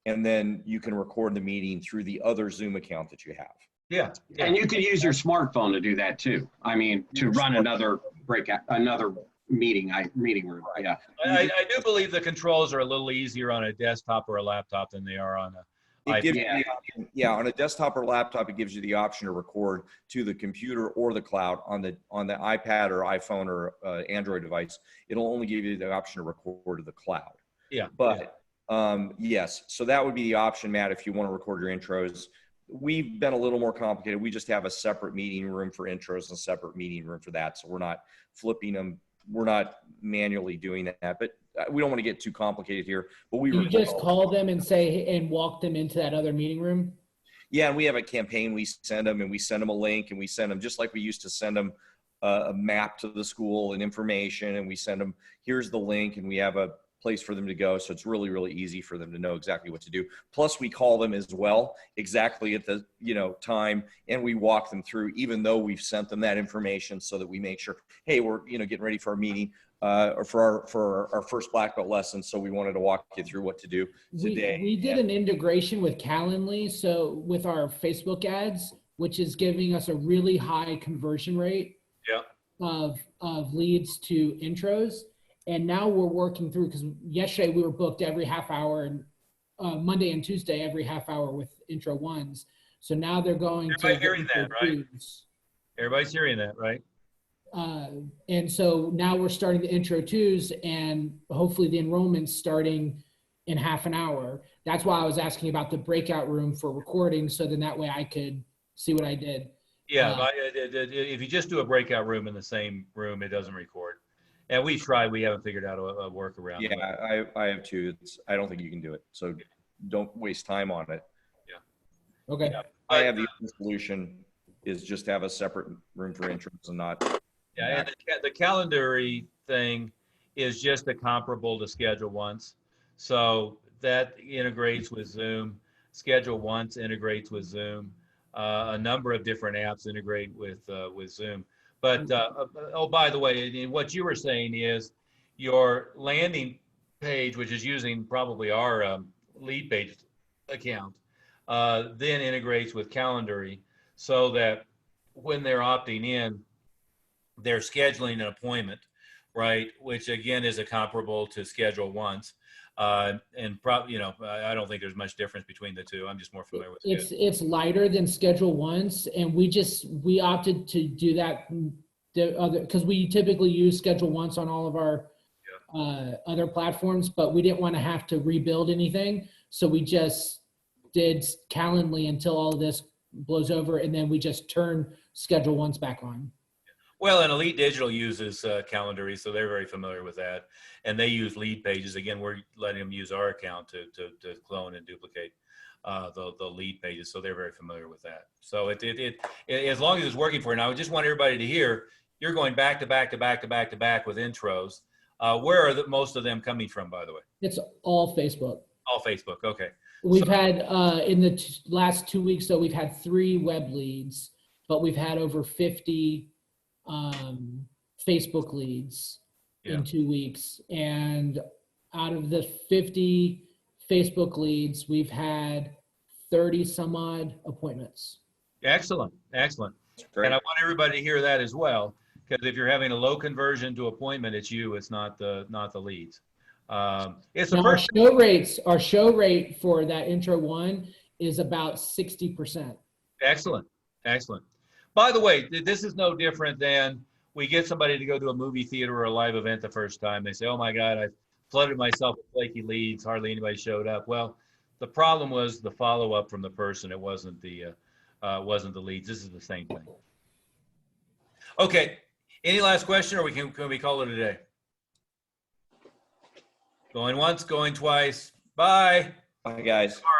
And then you can record the meeting through the other Zoom account that you have. Yeah. And you could use your smartphone to do that too. I mean, to run another breakout, another meeting room. Yeah. I do believe the controls are a little easier on a desktop or a laptop than they are on It gives Yeah. you the option, yeah, on a desktop or laptop, it gives you the option to record to the computer or the cloud. On the iPad or iPhone or Android device, it'll only give you the option to record to the cloud. Yeah. But yes, so that would be the option, Matt, if you want to record your intros. We've been a little more complicated. We just have a separate meeting room for intros and a separate meeting room for that. So we're not flipping them. We're not manually doing that, but we don't want to get too complicated here. But we You just call them and say, and walk them into that other meeting room? Yeah, and we have a campaign we send them, and we send them a link, and we send them just like we used to send them a map to the school and information, and we send them, here's the link, and we have a place for them to go. So it's really, really easy for them to know exactly what to do. Plus we call them as well, exactly at the, time, and we walk them through, even though we've sent them that information, so that we make sure, hey, we're, getting ready for our meeting, or for our first black belt lesson. So we wanted to walk you through what to do today. We did an integration with Calendly. So with our Facebook ads, which is giving us a really high conversion rate of leads to intros. And now we're working through, because yesterday we were booked every half hour, and Monday and Tuesday every half hour with intro ones. So now they're going Everybody's to hearing that, right? Everybody's hearing that, right? And so now we're starting the intro twos, and hopefully the enrollment's starting in half an hour. That's why I was asking about the breakout room for recording, so then that way I could see what I did. Yeah, if you just do a breakout room in the same room, it doesn't record. And we've tried, we haven't figured out a workaround. Yeah, I have too. I don't think you can do it. So don't waste time on it. Yeah. Okay. Yeah. I have the solution is just have a separate room for intros and not. Yeah, and the calendary thing is just a comparable to Schedule Once. So that integrates with Zoom. Schedule Once integrates with Zoom. A number of different apps integrate with Zoom. But, oh, by the way, what you were saying is your landing page, which is using probably our lead page account, then integrates with Calendary, so that when they're opting in, they're scheduling an appointment, right? Which again is a comparable to Schedule Once. And probably, I don't think there's much difference between the two. I'm just more familiar with it. It's lighter than Schedule Once, and we opted to do that because we typically use Schedule Once on all of our other platforms, but we didn't want to have to rebuild anything, so we just did Calendly until all of this blows over, and then we just turn Schedule Once back on. Well, and Elite Digital uses Calendary, so they're very familiar with that. And they use lead pages. Again, we're letting them use our account to clone and duplicate the lead pages, so they're very familiar with that. So it as long as it's working for you. Now, I just want everybody to hear, you're going back to back to back to back to back with intros. Where are most of them coming from, by the way? It's all Facebook. All Facebook, okay. We've had, in the last 2 weeks, though, we've had 3 web leads, but we've had over 50 Facebook leads in 2 weeks. And out of the 50 Facebook leads, we've had 30 some odd appointments. Excellent, excellent. And I want everybody to hear that as well, because if you're having a low conversion to appointment, it's you, it's not the leads. It's the first. Our show rate for that intro one is about 60%. Excellent, excellent. By the way, this is no different than we get somebody to go to a movie theater or a live event the first time. They say, oh my God, I flooded myself with flaky leads. Hardly anybody showed up. Well, the problem was the follow-up from the person. It wasn't the leads. This is the same thing. Okay. Any last question, or can we call it a day? Going once, going twice. Bye. Bye, guys. Tomorrow.